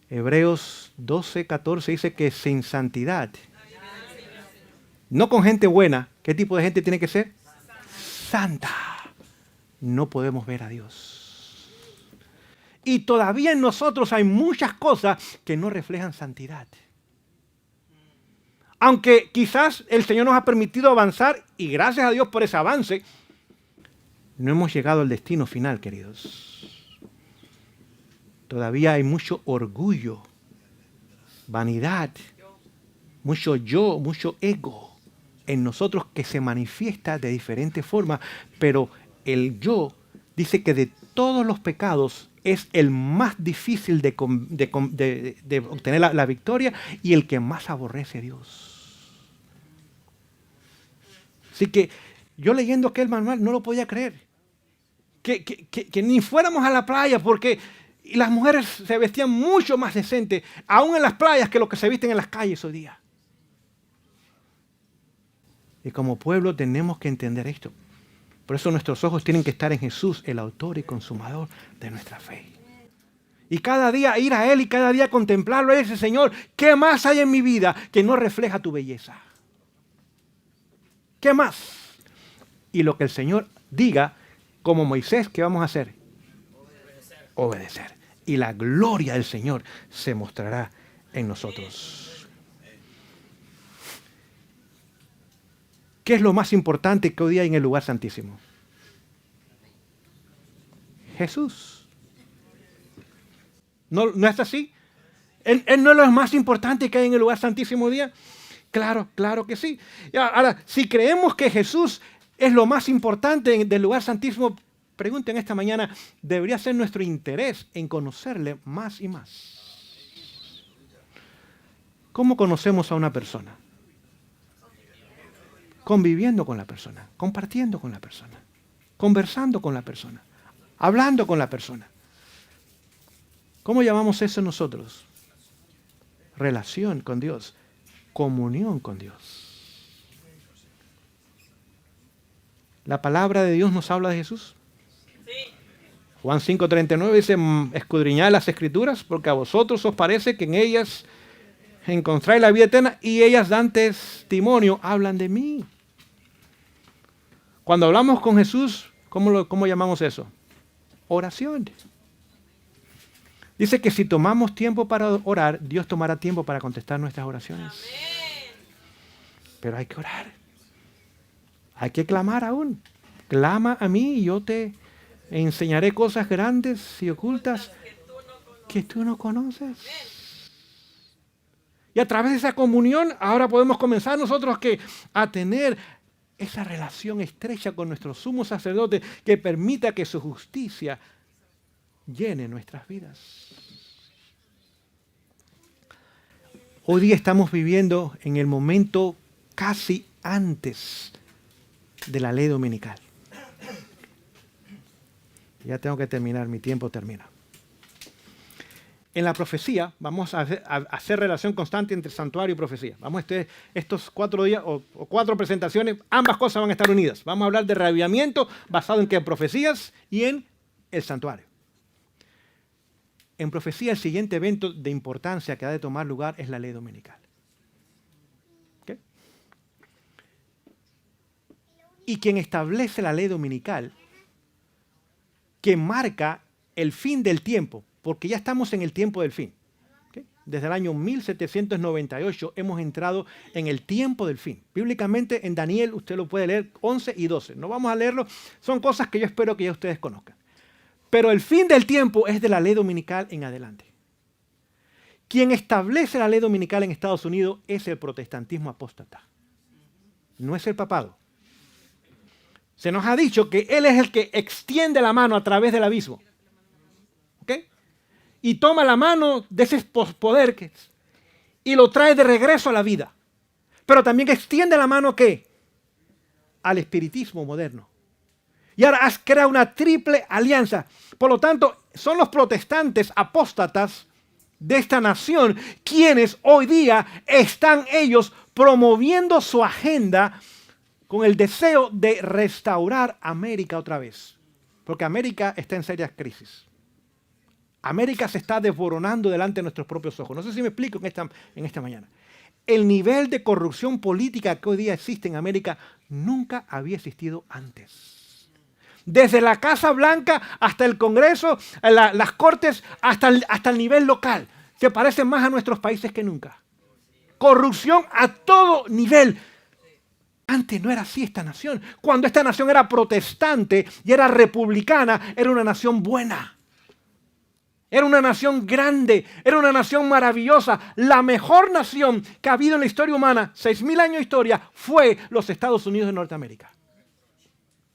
Hebreos 12:14 dice que sin santidad, no con gente buena, ¿qué tipo de gente tiene que ser? Santa. No podemos ver a Dios. Y todavía en nosotros hay muchas cosas que no reflejan santidad. Aunque quizás el Señor nos ha permitido avanzar, y gracias a Dios por ese avance, no hemos llegado al destino final, queridos. Todavía hay mucho orgullo, vanidad, mucho yo, mucho ego en nosotros que se manifiesta de diferentes formas, pero el yo dice que de todos los pecados es el más difícil de obtener la victoria y el que más aborrece a Dios. Así que yo leyendo aquel manual no lo podía creer. Que ni fuéramos a la playa porque las mujeres se vestían mucho más decente, aún en las playas, que lo que se visten en las calles hoy día. Y como pueblo tenemos que entender esto. Por eso nuestros ojos tienen que estar en Jesús, el autor y consumador de nuestra fe. Y cada día ir a Él y cada día contemplarlo y decir, Señor, ¿qué más hay en mi vida que no refleja tu belleza? ¿Qué más? Y lo que el Señor diga, como Moisés, ¿qué vamos a hacer? Obedecer. Y la gloria del Señor se mostrará en nosotros. ¿Qué es lo más importante que hoy día hay en el lugar santísimo? Jesús. ¿No es así? ¿Él no es lo más importante que hay en el lugar santísimo hoy día? Claro, claro que sí. Ahora, si creemos que Jesús es lo más importante del lugar santísimo, pregunten esta mañana, debería ser nuestro interés en conocerle más y más. ¿Cómo conocemos a una persona? Conviviendo con la persona, compartiendo con la persona, conversando con la persona, hablando con la persona. ¿Cómo llamamos eso nosotros? Relación con Dios, comunión con Dios. ¿La palabra de Dios nos habla de Jesús? Sí. Juan 5:39 dice, escudriñad las Escrituras porque a vosotros os parece que en ellas encontráis la vida eterna y ellas dan testimonio, hablan de mí. Cuando hablamos con Jesús, ¿cómo llamamos eso? Oración. Dice que si tomamos tiempo para orar, Dios tomará tiempo para contestar nuestras oraciones. Amén. Pero hay que orar. Hay que clamar aún. Clama a mí y yo te enseñaré cosas grandes y ocultas que tú no conoces. Y a través de esa comunión, ahora podemos comenzar nosotros a tener esa relación estrecha con nuestro sumo sacerdote que permita que su justicia llene nuestras vidas. Hoy día estamos viviendo en el momento casi antes de la ley dominical. Ya tengo que terminar, mi tiempo termina. En la profecía vamos a hacer relación constante entre santuario y profecía. Vamos a estos 4 días o 4 presentaciones, ambas cosas van a estar unidas. Vamos a hablar de reavivamiento basado en profecías y en el santuario. En profecía, el siguiente evento de importancia que ha de tomar lugar es la ley dominical. ¿Okay? Y quien establece la ley dominical, que marca el fin del tiempo, porque ya estamos en el tiempo del fin. ¿Okay? Desde el año 1798 hemos entrado en el tiempo del fin. Bíblicamente en Daniel usted lo puede leer 11 y 12. No vamos a leerlo, son cosas que yo espero que ya ustedes conozcan. Pero el fin del tiempo es de la ley dominical en adelante. Quien establece la ley dominical en Estados Unidos es el protestantismo apóstata. No es el papado. Se nos ha dicho que él es el que extiende la mano a través del abismo. ¿Ok? Y toma la mano de ese poder y lo trae de regreso a la vida. Pero también extiende la mano ¿qué? Al espiritismo moderno. Y ahora has creado una triple alianza. Por lo tanto, son los protestantes apóstatas de esta nación quienes hoy día están ellos promoviendo su agenda con el deseo de restaurar América otra vez. Porque América está en serias crisis. América se está desboronando delante de nuestros propios ojos. No sé si me explico en esta mañana. El nivel de corrupción política que hoy día existe en América nunca había existido antes. Desde la Casa Blanca hasta el Congreso, las Cortes, hasta el nivel local. Se parecen más a nuestros países que nunca. Corrupción a todo nivel. Antes no era así esta nación. Cuando esta nación era protestante y era republicana, era una nación buena. Era una nación grande, era una nación maravillosa. La mejor nación que ha habido en la historia humana, 6.000 años de historia, fue los Estados Unidos de Norteamérica.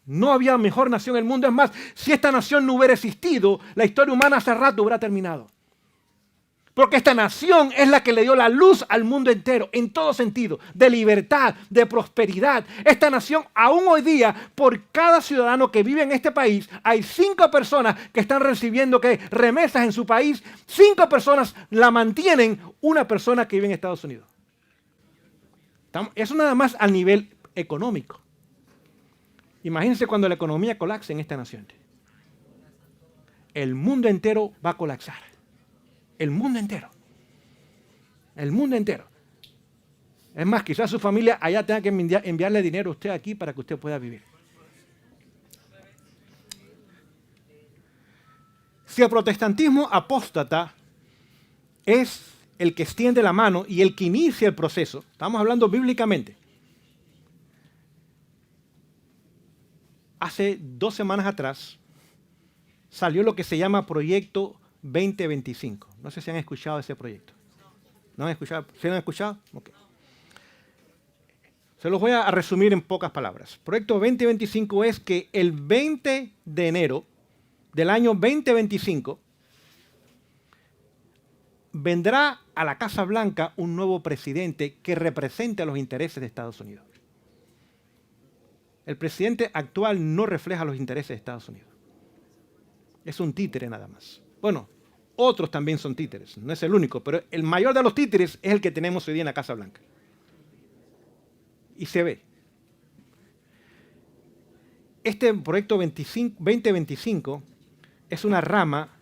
No había mejor nación en el mundo. Es más, si esta nación no hubiera existido, la historia humana hace rato hubiera terminado. Porque esta nación es la que le dio la luz al mundo entero, en todo sentido, de libertad, de prosperidad. Esta nación, aún hoy día, por cada ciudadano que vive en este país, hay 5 personas que están recibiendo remesas en su país. 5 personas la mantienen una persona que vive en Estados Unidos. Eso nada más a nivel económico. Imagínense cuando la economía colapse en esta nación. El mundo entero va a colapsar. El mundo entero. El mundo entero. Es más, quizás su familia allá tenga que enviarle dinero a usted aquí para que usted pueda vivir. Si el protestantismo apóstata es el que extiende la mano y el que inicia el proceso, estamos hablando bíblicamente. Hace 2 semanas atrás salió lo que se llama Proyecto 2025. No sé si han escuchado ese proyecto. ¿No han escuchado? ¿Sí lo han escuchado? Okay. Se los voy a resumir en pocas palabras. Proyecto 2025 es que el 20 de enero del año 2025 vendrá a la Casa Blanca un nuevo presidente que represente a los intereses de Estados Unidos. El presidente actual no refleja los intereses de Estados Unidos. Es un títere nada más. Bueno, otros también son títeres, no es el único, pero el mayor de los títeres es el que tenemos hoy día en la Casa Blanca. Y se ve. Este proyecto 2025 es una rama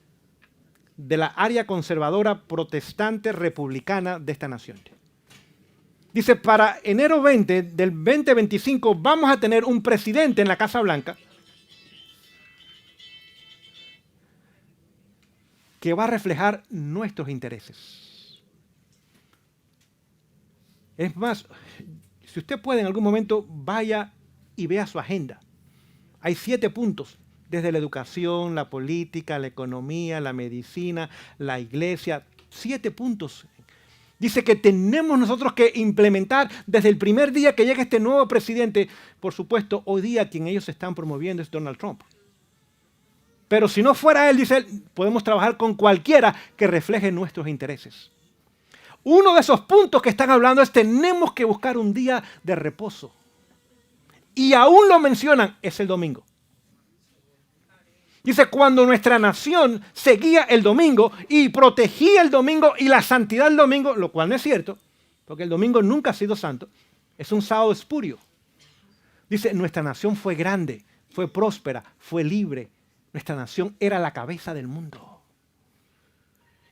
de la área conservadora protestante republicana de esta nación. Dice, para enero 20 del 2025 vamos a tener un presidente en la Casa Blanca que va a reflejar nuestros intereses. Es más, si usted puede en algún momento, vaya y vea su agenda. Hay 7 puntos desde la educación, la política, la economía, la medicina, la iglesia. 7 puntos. Dice que tenemos nosotros que implementar desde el primer día que llega este nuevo presidente. Por supuesto, hoy día quien ellos están promoviendo es Donald Trump. Pero si no fuera él, dice él, podemos trabajar con cualquiera que refleje nuestros intereses. Uno de esos puntos que están hablando es tenemos que buscar un día de reposo. Y aún lo mencionan, es el domingo. Dice, cuando nuestra nación seguía el domingo y protegía el domingo y la santidad del domingo, lo cual no es cierto, porque el domingo nunca ha sido santo, es un sábado espurio. Dice, nuestra nación fue grande, fue próspera, fue libre. Nuestra nación era la cabeza del mundo.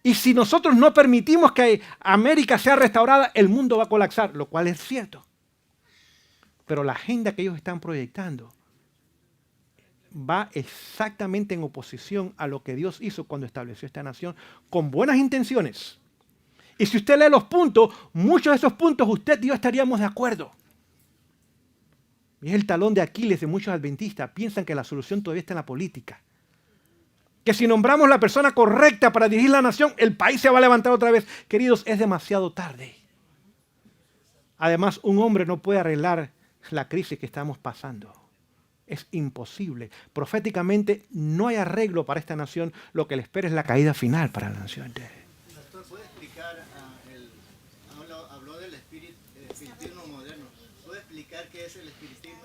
Y si nosotros no permitimos que América sea restaurada, el mundo va a colapsar, lo cual es cierto. Pero la agenda que ellos están proyectando va exactamente en oposición a lo que Dios hizo cuando estableció esta nación, con buenas intenciones. Y si usted lee los puntos, muchos de esos puntos usted y yo estaríamos de acuerdo. Y es el talón de Aquiles de muchos adventistas. Piensan que la solución todavía está en la política. Que si nombramos la persona correcta para dirigir la nación, el país se va a levantar otra vez. Queridos, es demasiado tarde. Además, un hombre no puede arreglar la crisis que estamos pasando. Es imposible. Proféticamente no hay arreglo para esta nación. Lo que le espera es la caída final para la nación. Pastor, ¿puede explicar? Habló del espiritismo moderno. ¿Puede explicar qué es el espiritismo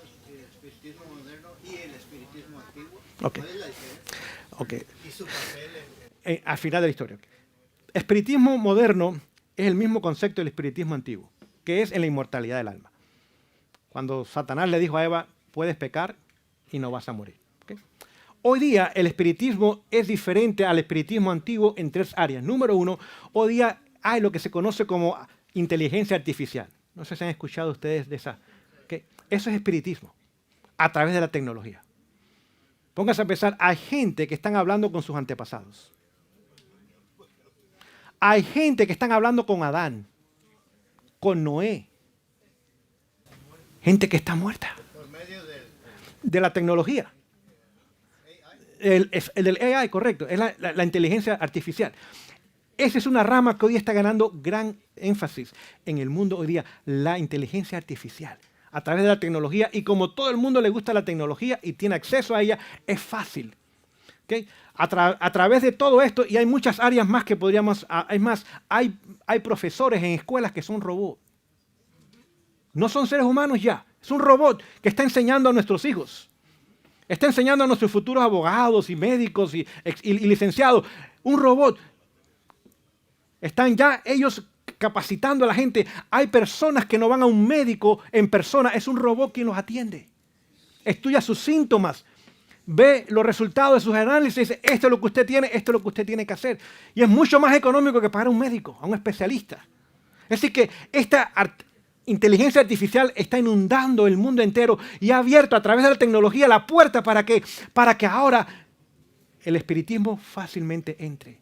moderno y el espiritismo antiguo? Okay. ¿Cuál es la diferencia? Okay. Y su papel al final de la historia. Espiritismo moderno es el mismo concepto del espiritismo antiguo, que es en la inmortalidad del alma. Cuando Satanás le dijo a Eva, puedes pecar y no vas a morir. ¿Okay? Hoy día el espiritismo es diferente al espiritismo antiguo en 3 áreas. Número 1, hoy día hay lo que se conoce como inteligencia artificial. No sé si han escuchado ustedes de esa. ¿Okay? Eso es espiritismo, a través de la tecnología. Pónganse a pensar, hay gente que están hablando con sus antepasados. Hay gente que están hablando con Adán, con Noé. Gente que está muerta. por medio De la tecnología. El del AI, correcto. Es la inteligencia artificial. Esa es una rama que hoy día está ganando gran énfasis en el mundo hoy día. La inteligencia artificial. A través de la tecnología. Y como todo el mundo le gusta la tecnología y tiene acceso a ella, es fácil. ¿Okay? A través de todo esto, y hay muchas áreas más que podríamos... Es más, hay profesores en escuelas que son robots. No son seres humanos ya. Es un robot que está enseñando a nuestros hijos. Está enseñando a nuestros futuros abogados y médicos y licenciados. Un robot. Están ya ellos capacitando a la gente. Hay personas que no van a un médico en persona. Es un robot quien los atiende. Estudia sus síntomas. Ve los resultados de sus análisis. Dice, esto es lo que usted tiene, esto es lo que usted tiene que hacer. Y es mucho más económico que pagar a un médico, a un especialista. Es decir que esta inteligencia artificial está inundando el mundo entero y ha abierto a través de la tecnología la puerta para que ahora el espiritismo fácilmente entre.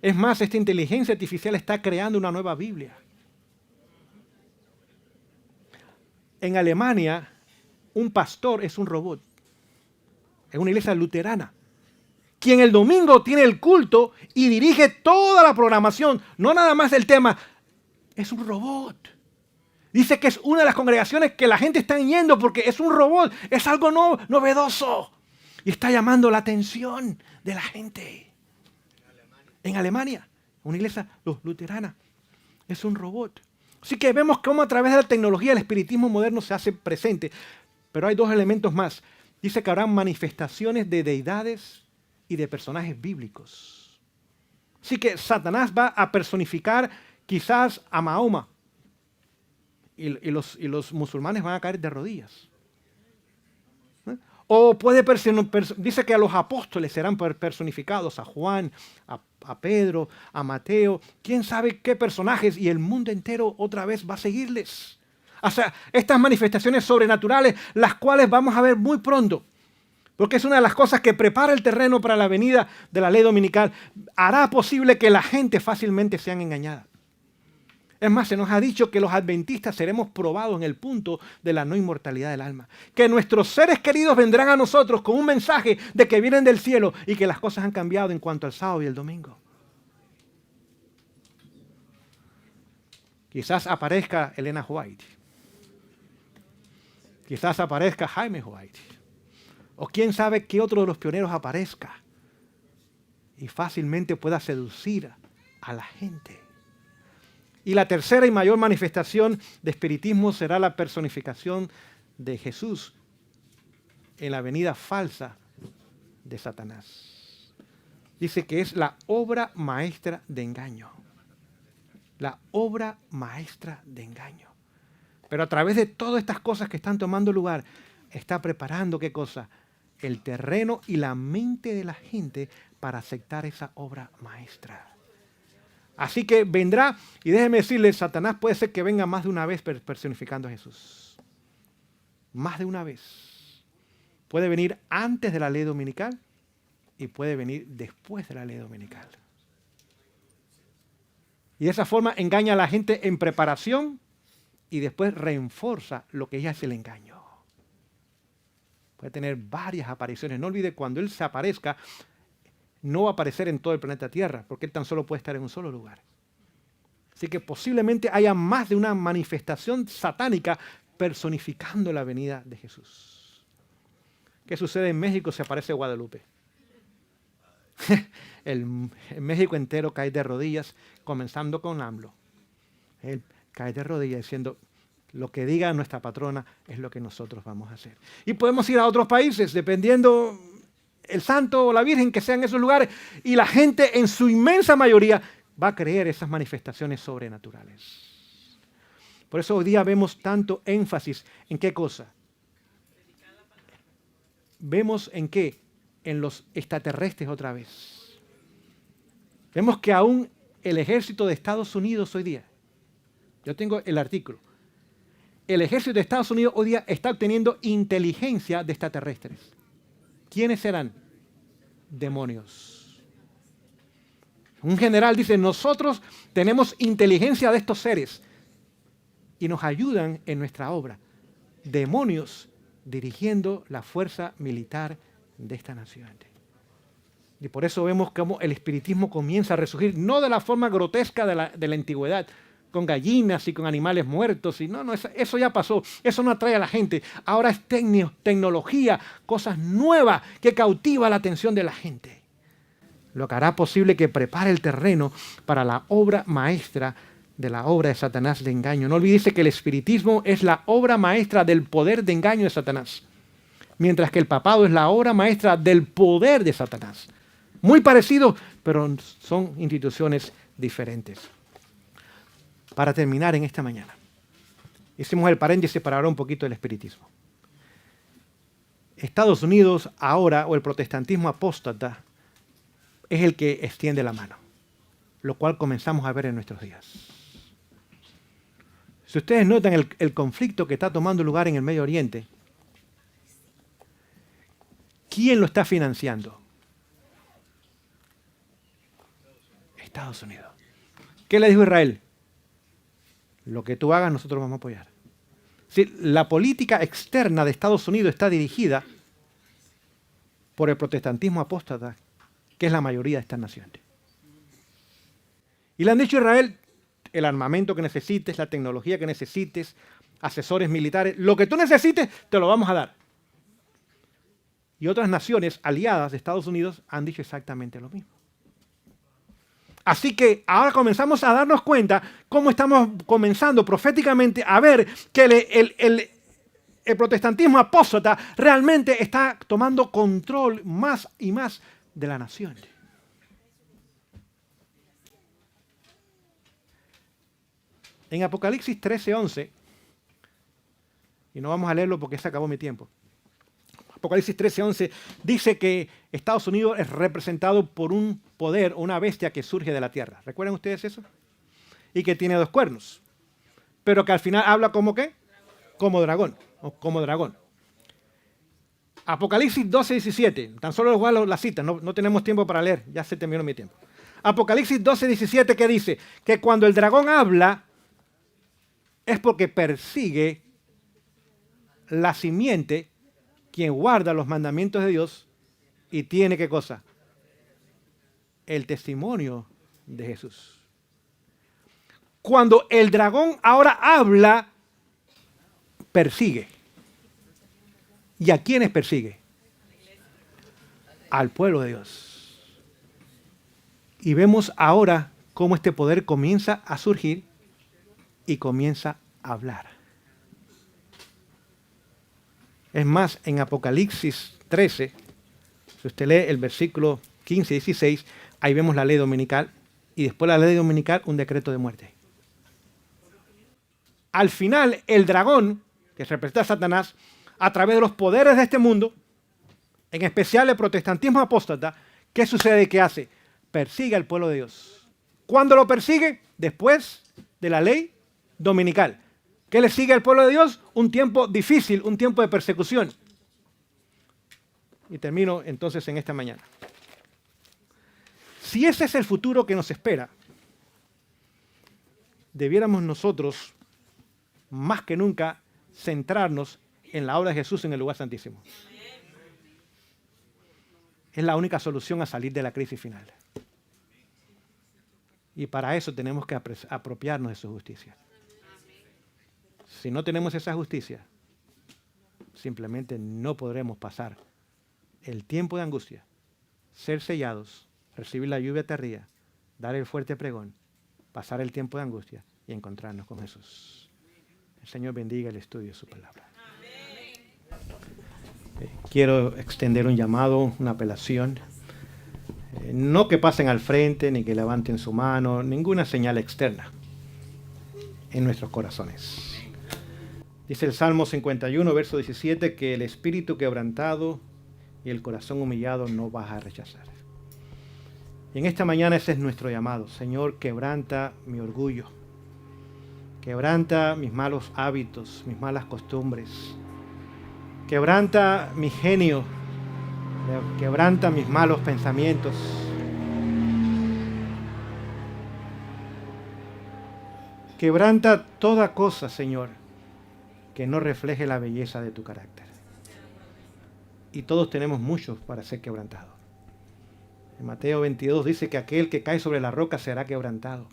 Es más, esta inteligencia artificial está creando una nueva Biblia. En Alemania, un pastor es un robot. Es una iglesia luterana. Quien el domingo tiene el culto y dirige toda la programación, no nada más el tema, es un robot. Dice que es una de las congregaciones que la gente está yendo porque es un robot, es algo novedoso. Y está llamando la atención de la gente. En Alemania, una iglesia luterana, es un robot. Así que vemos cómo a través de la tecnología el espiritismo moderno se hace presente. Pero hay 2 elementos más. Dice que habrá manifestaciones de deidades y de personajes bíblicos. Así que Satanás va a personificar quizás a Mahoma. Y los musulmanes van a caer de rodillas. O dice que a los apóstoles serán personificados, a Juan, a Pedro, a Mateo, quién sabe qué personajes, y el mundo entero otra vez va a seguirles. O sea, estas manifestaciones sobrenaturales, las cuales vamos a ver muy pronto, porque es una de las cosas que prepara el terreno para la venida de la ley dominical, hará posible que la gente fácilmente sean engañada. Es más, se nos ha dicho que los adventistas seremos probados en el punto de la no inmortalidad del alma. Que nuestros seres queridos vendrán a nosotros con un mensaje de que vienen del cielo y que las cosas han cambiado en cuanto al sábado y el domingo. Quizás aparezca Elena White. Quizás aparezca Jaime White. O quién sabe qué otro de los pioneros aparezca y fácilmente pueda seducir a la gente. Y la tercera y mayor manifestación de espiritismo será la personificación de Jesús en la venida falsa de Satanás. Dice que es la obra maestra de engaño. La obra maestra de engaño. Pero a través de todas estas cosas que están tomando lugar, está preparando ¿qué cosa? El terreno y la mente de la gente para aceptar esa obra maestra. Así que vendrá, y déjeme decirle, Satanás puede ser que venga más de una vez personificando a Jesús. Más de una vez. Puede venir antes de la ley dominical y puede venir después de la ley dominical. Y de esa forma engaña a la gente en preparación y después refuerza lo que ya es el engaño. Puede tener varias apariciones. No olvide, cuando Él se aparezca, no va a aparecer en todo el planeta Tierra, porque Él tan solo puede estar en un solo lugar. Así que posiblemente haya más de una manifestación satánica personificando la venida de Jesús. ¿Qué sucede en México? Se aparece Guadalupe. En México entero cae de rodillas, comenzando con AMLO. Él cae de rodillas diciendo, lo que diga nuestra patrona es lo que nosotros vamos a hacer. Y podemos ir a otros países, dependiendo el santo o la virgen que sean esos lugares, y la gente en su inmensa mayoría va a creer esas manifestaciones sobrenaturales. Por eso hoy día vemos tanto énfasis en qué cosa. Vemos en qué, en los extraterrestres otra vez. Vemos que aún el ejército de Estados Unidos hoy día, yo tengo el artículo, el ejército de Estados Unidos hoy día está obteniendo inteligencia de extraterrestres. ¿Quiénes serán? Demonios. Un general dice, nosotros tenemos inteligencia de estos seres y nos ayudan en nuestra obra. Demonios dirigiendo la fuerza militar de esta nación. Y por eso vemos cómo el espiritismo comienza a resurgir, no de la forma grotesca de la antigüedad, con gallinas y con animales muertos. Y no, eso ya pasó. Eso no atrae a la gente. Ahora es tecnología, cosas nuevas que cautiva la atención de la gente. Lo que hará posible que prepare el terreno para la obra maestra de la obra de Satanás de engaño. No olvídese que el espiritismo es la obra maestra del poder de engaño de Satanás, mientras que el papado es la obra maestra del poder de Satanás. Muy parecidos, pero son instituciones diferentes. Para terminar en esta mañana, hicimos el paréntesis para hablar un poquito del espiritismo. Estados Unidos ahora, o el protestantismo apóstata, es el que extiende la mano, lo cual comenzamos a ver en nuestros días. Si ustedes notan el conflicto que está tomando lugar en el Medio Oriente, ¿quién lo está financiando? Estados Unidos. ¿Qué le dijo Israel? Lo que tú hagas, nosotros vamos a apoyar. Sí, la política externa de Estados Unidos está dirigida por el protestantismo apóstata, que es la mayoría de estas naciones. Y le han dicho a Israel, el armamento que necesites, la tecnología que necesites, asesores militares, lo que tú necesites, te lo vamos a dar. Y otras naciones aliadas de Estados Unidos han dicho exactamente lo mismo. Así que ahora comenzamos a darnos cuenta cómo estamos comenzando proféticamente a ver que el protestantismo apóstata realmente está tomando control más y más de la nación. En Apocalipsis 13:11, y no vamos a leerlo porque se acabó mi tiempo. Apocalipsis 13:11 dice que Estados Unidos es representado por un poder, una bestia que surge de la tierra. ¿Recuerdan ustedes eso? Y que tiene 2 cuernos. Pero que al final habla como ¿qué? Como dragón. O como dragón. Apocalipsis 12:17. Tan solo les voy a dar la cita. No tenemos tiempo para leer. Ya se terminó mi tiempo. Apocalipsis 12:17 que dice que cuando el dragón habla, es porque persigue la simiente, quien guarda los mandamientos de Dios y tiene, ¿qué cosa? El testimonio de Jesús. Cuando el dragón ahora habla, persigue. ¿Y a quiénes persigue? Al pueblo de Dios. Y vemos ahora cómo este poder comienza a surgir y comienza a hablar. Es más, en Apocalipsis 13, si usted lee el versículo 15 y 16, ahí vemos la ley dominical y después la ley dominical un decreto de muerte. Al final, el dragón, que representa a Satanás, a través de los poderes de este mundo, en especial el protestantismo apóstata, ¿qué sucede? ¿Qué hace? Persigue al pueblo de Dios. ¿Cuándo lo persigue? Después de la ley dominical. ¿Qué le sigue al pueblo de Dios? Un tiempo difícil, un tiempo de persecución. Y termino entonces en esta mañana. Si ese es el futuro que nos espera, debiéramos nosotros, más que nunca, centrarnos en la obra de Jesús en el lugar santísimo. Es la única solución a salir de la crisis final. Y para eso tenemos que apropiarnos de su justicia. Si no tenemos esa justicia, simplemente no podremos pasar el tiempo de angustia, ser sellados, recibir la lluvia tardía, dar el fuerte pregón, pasar el tiempo de angustia y encontrarnos con Jesús. El Señor bendiga el estudio de su palabra. Quiero extender un llamado, una apelación. No que pasen al frente, ni que levanten su mano, ninguna señal externa en nuestros corazones. Dice el Salmo 51, verso 17, que el espíritu quebrantado y el corazón humillado no vas a rechazar. Y en esta mañana ese es nuestro llamado. Señor, quebranta mi orgullo. Quebranta mis malos hábitos, mis malas costumbres. Quebranta mi genio. Quebranta mis malos pensamientos. Quebranta toda cosa, Señor, que no refleje la belleza de tu carácter. Y todos tenemos muchos para ser quebrantados. En Mateo 22 dice que aquel que cae sobre la roca será quebrantado,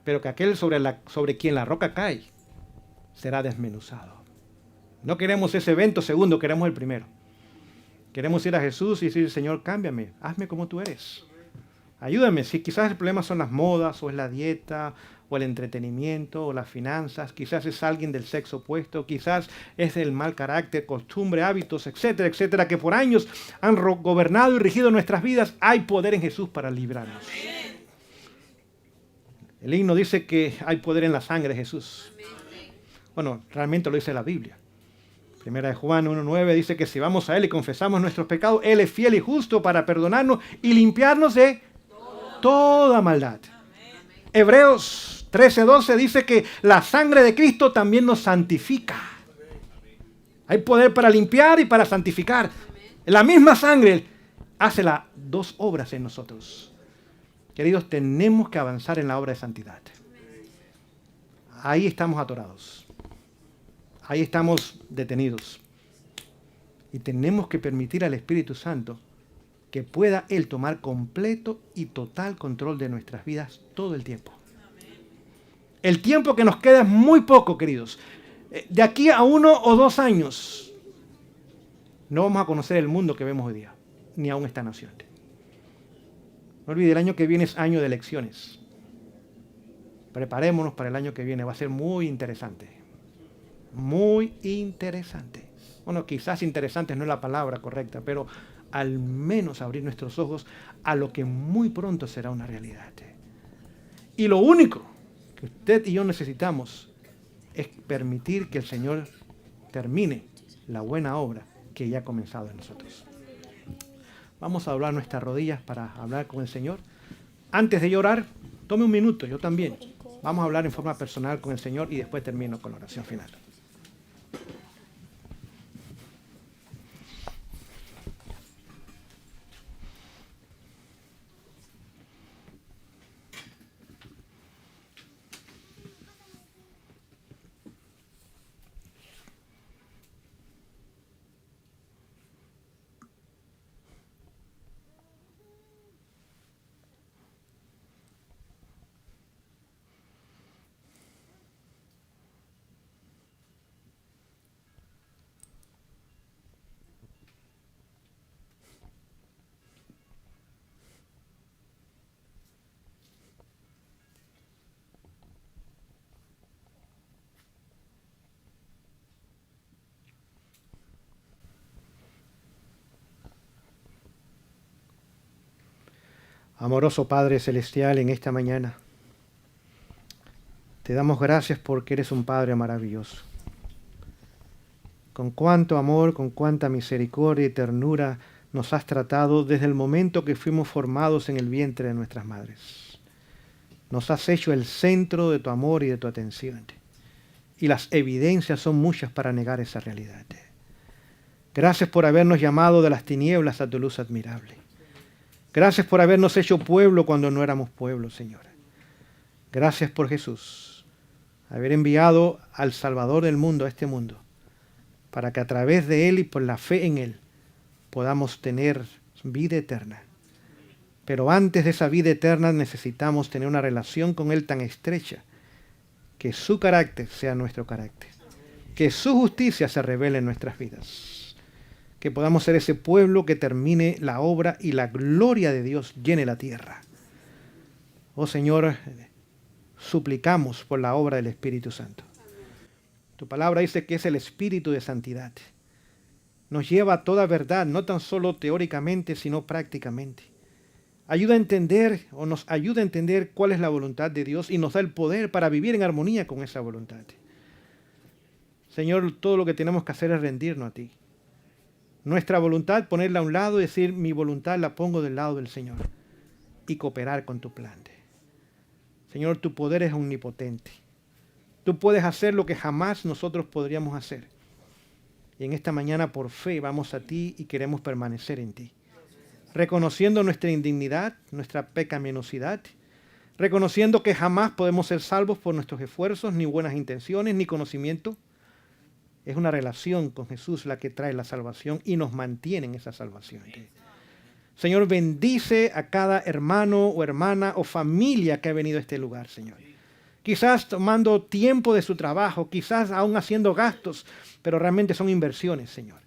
pero que aquel sobre quien la roca cae será desmenuzado. No queremos ese evento segundo, queremos el primero. Queremos ir a Jesús y decir, Señor, cámbiame, hazme como tú eres. Ayúdame, si quizás el problema son las modas, o es la dieta, o el entretenimiento, o las finanzas, quizás es alguien del sexo opuesto, quizás es el mal carácter, costumbre, hábitos, etcétera, etcétera, que por años han gobernado y regido nuestras vidas. Hay poder en Jesús para librarnos. El himno dice que hay poder en la sangre de Jesús. Bueno, realmente lo dice la Biblia. Primera de Juan 1:9 dice que si vamos a Él y confesamos nuestros pecados, Él es fiel y justo para perdonarnos y limpiarnos de toda maldad. Hebreos 13:12 dice que la sangre de Cristo también nos santifica. Hay poder para limpiar y para santificar. La misma sangre hace las dos obras en nosotros. Queridos, tenemos que avanzar en la obra de santidad. Ahí estamos atorados. Ahí estamos detenidos. Y tenemos que permitir al Espíritu Santo que pueda Él tomar completo y total control de nuestras vidas todo el tiempo. El tiempo que nos queda es muy poco, queridos. De aquí a 1 o 2 años no vamos a conocer el mundo que vemos hoy día, ni aún esta nación. No olvide, el año que viene es año de elecciones. Preparémonos para el año que viene, va a ser muy interesante. Muy interesante. Bueno, quizás interesante no es la palabra correcta, pero al menos abrir nuestros ojos a lo que muy pronto será una realidad. Y lo único que usted y yo necesitamos es permitir que el Señor termine la buena obra que ya ha comenzado en nosotros. Vamos a doblar nuestras rodillas para hablar con el Señor. Antes de llorar, tome un minuto, yo también. Vamos a hablar en forma personal con el Señor y después termino con la oración final. Amoroso Padre Celestial, en esta mañana te damos gracias porque eres un Padre maravilloso. Con cuánto amor, con cuánta misericordia y ternura nos has tratado desde el momento que fuimos formados en el vientre de nuestras madres. Nos has hecho el centro de tu amor y de tu atención. Y las evidencias son muchas para negar esa realidad. Gracias por habernos llamado de las tinieblas a tu luz admirable. Gracias por habernos hecho pueblo cuando no éramos pueblo, Señor. Gracias por Jesús, haber enviado al Salvador del mundo a este mundo, para que a través de Él y por la fe en Él podamos tener vida eterna. Pero antes de esa vida eterna necesitamos tener una relación con Él tan estrecha que su carácter sea nuestro carácter, que su justicia se revele en nuestras vidas. Que podamos ser ese pueblo que termine la obra y la gloria de Dios llene la tierra. Oh Señor, suplicamos por la obra del Espíritu Santo. Tu palabra dice que es el Espíritu de santidad. Nos lleva a toda verdad, no tan solo teóricamente, sino prácticamente. Ayuda a entender, o nos ayuda a entender cuál es la voluntad de Dios y nos da el poder para vivir en armonía con esa voluntad. Señor, todo lo que tenemos que hacer es rendirnos a ti. Nuestra voluntad, ponerla a un lado y decir, mi voluntad la pongo del lado del Señor. Y cooperar con tu plan. Señor, tu poder es omnipotente. Tú puedes hacer lo que jamás nosotros podríamos hacer. Y en esta mañana, por fe, vamos a ti y queremos permanecer en ti. Reconociendo nuestra indignidad, nuestra pecaminosidad. Reconociendo que jamás podemos ser salvos por nuestros esfuerzos, ni buenas intenciones, ni conocimiento. Es una relación con Jesús la que trae la salvación y nos mantiene en esa salvación. Señor, bendice a cada hermano o hermana o familia que ha venido a este lugar, Señor. Quizás tomando tiempo de su trabajo, quizás aún haciendo gastos, pero realmente son inversiones, Señor.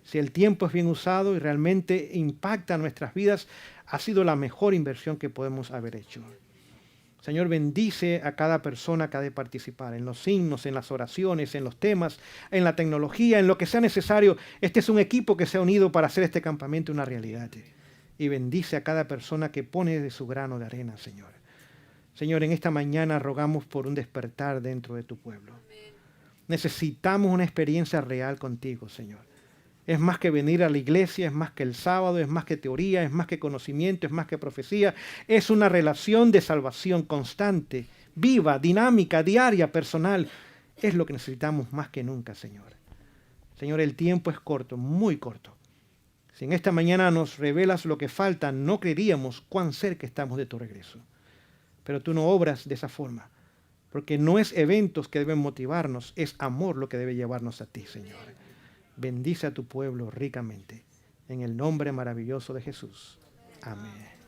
Si el tiempo es bien usado y realmente impacta nuestras vidas, ha sido la mejor inversión que podemos haber hecho. Señor, bendice a cada persona que ha de participar en los signos, en las oraciones, en los temas, en la tecnología, en lo que sea necesario. Este es un equipo que se ha unido para hacer este campamento una realidad. Y bendice a cada persona que pone de su grano de arena, Señor. Señor, en esta mañana rogamos por un despertar dentro de tu pueblo. Necesitamos una experiencia real contigo, Señor. Es más que venir a la iglesia, es más que el sábado, es más que teoría, es más que conocimiento, es más que profecía. Es una relación de salvación constante, viva, dinámica, diaria, personal. Es lo que necesitamos más que nunca, Señor. Señor, el tiempo es corto, muy corto. Si en esta mañana nos revelas lo que falta, no creeríamos cuán cerca estamos de tu regreso. Pero tú no obras de esa forma, porque no es eventos que deben motivarnos, es amor lo que debe llevarnos a ti, Señor. Bendice a tu pueblo ricamente. En el nombre maravilloso de Jesús. Amén.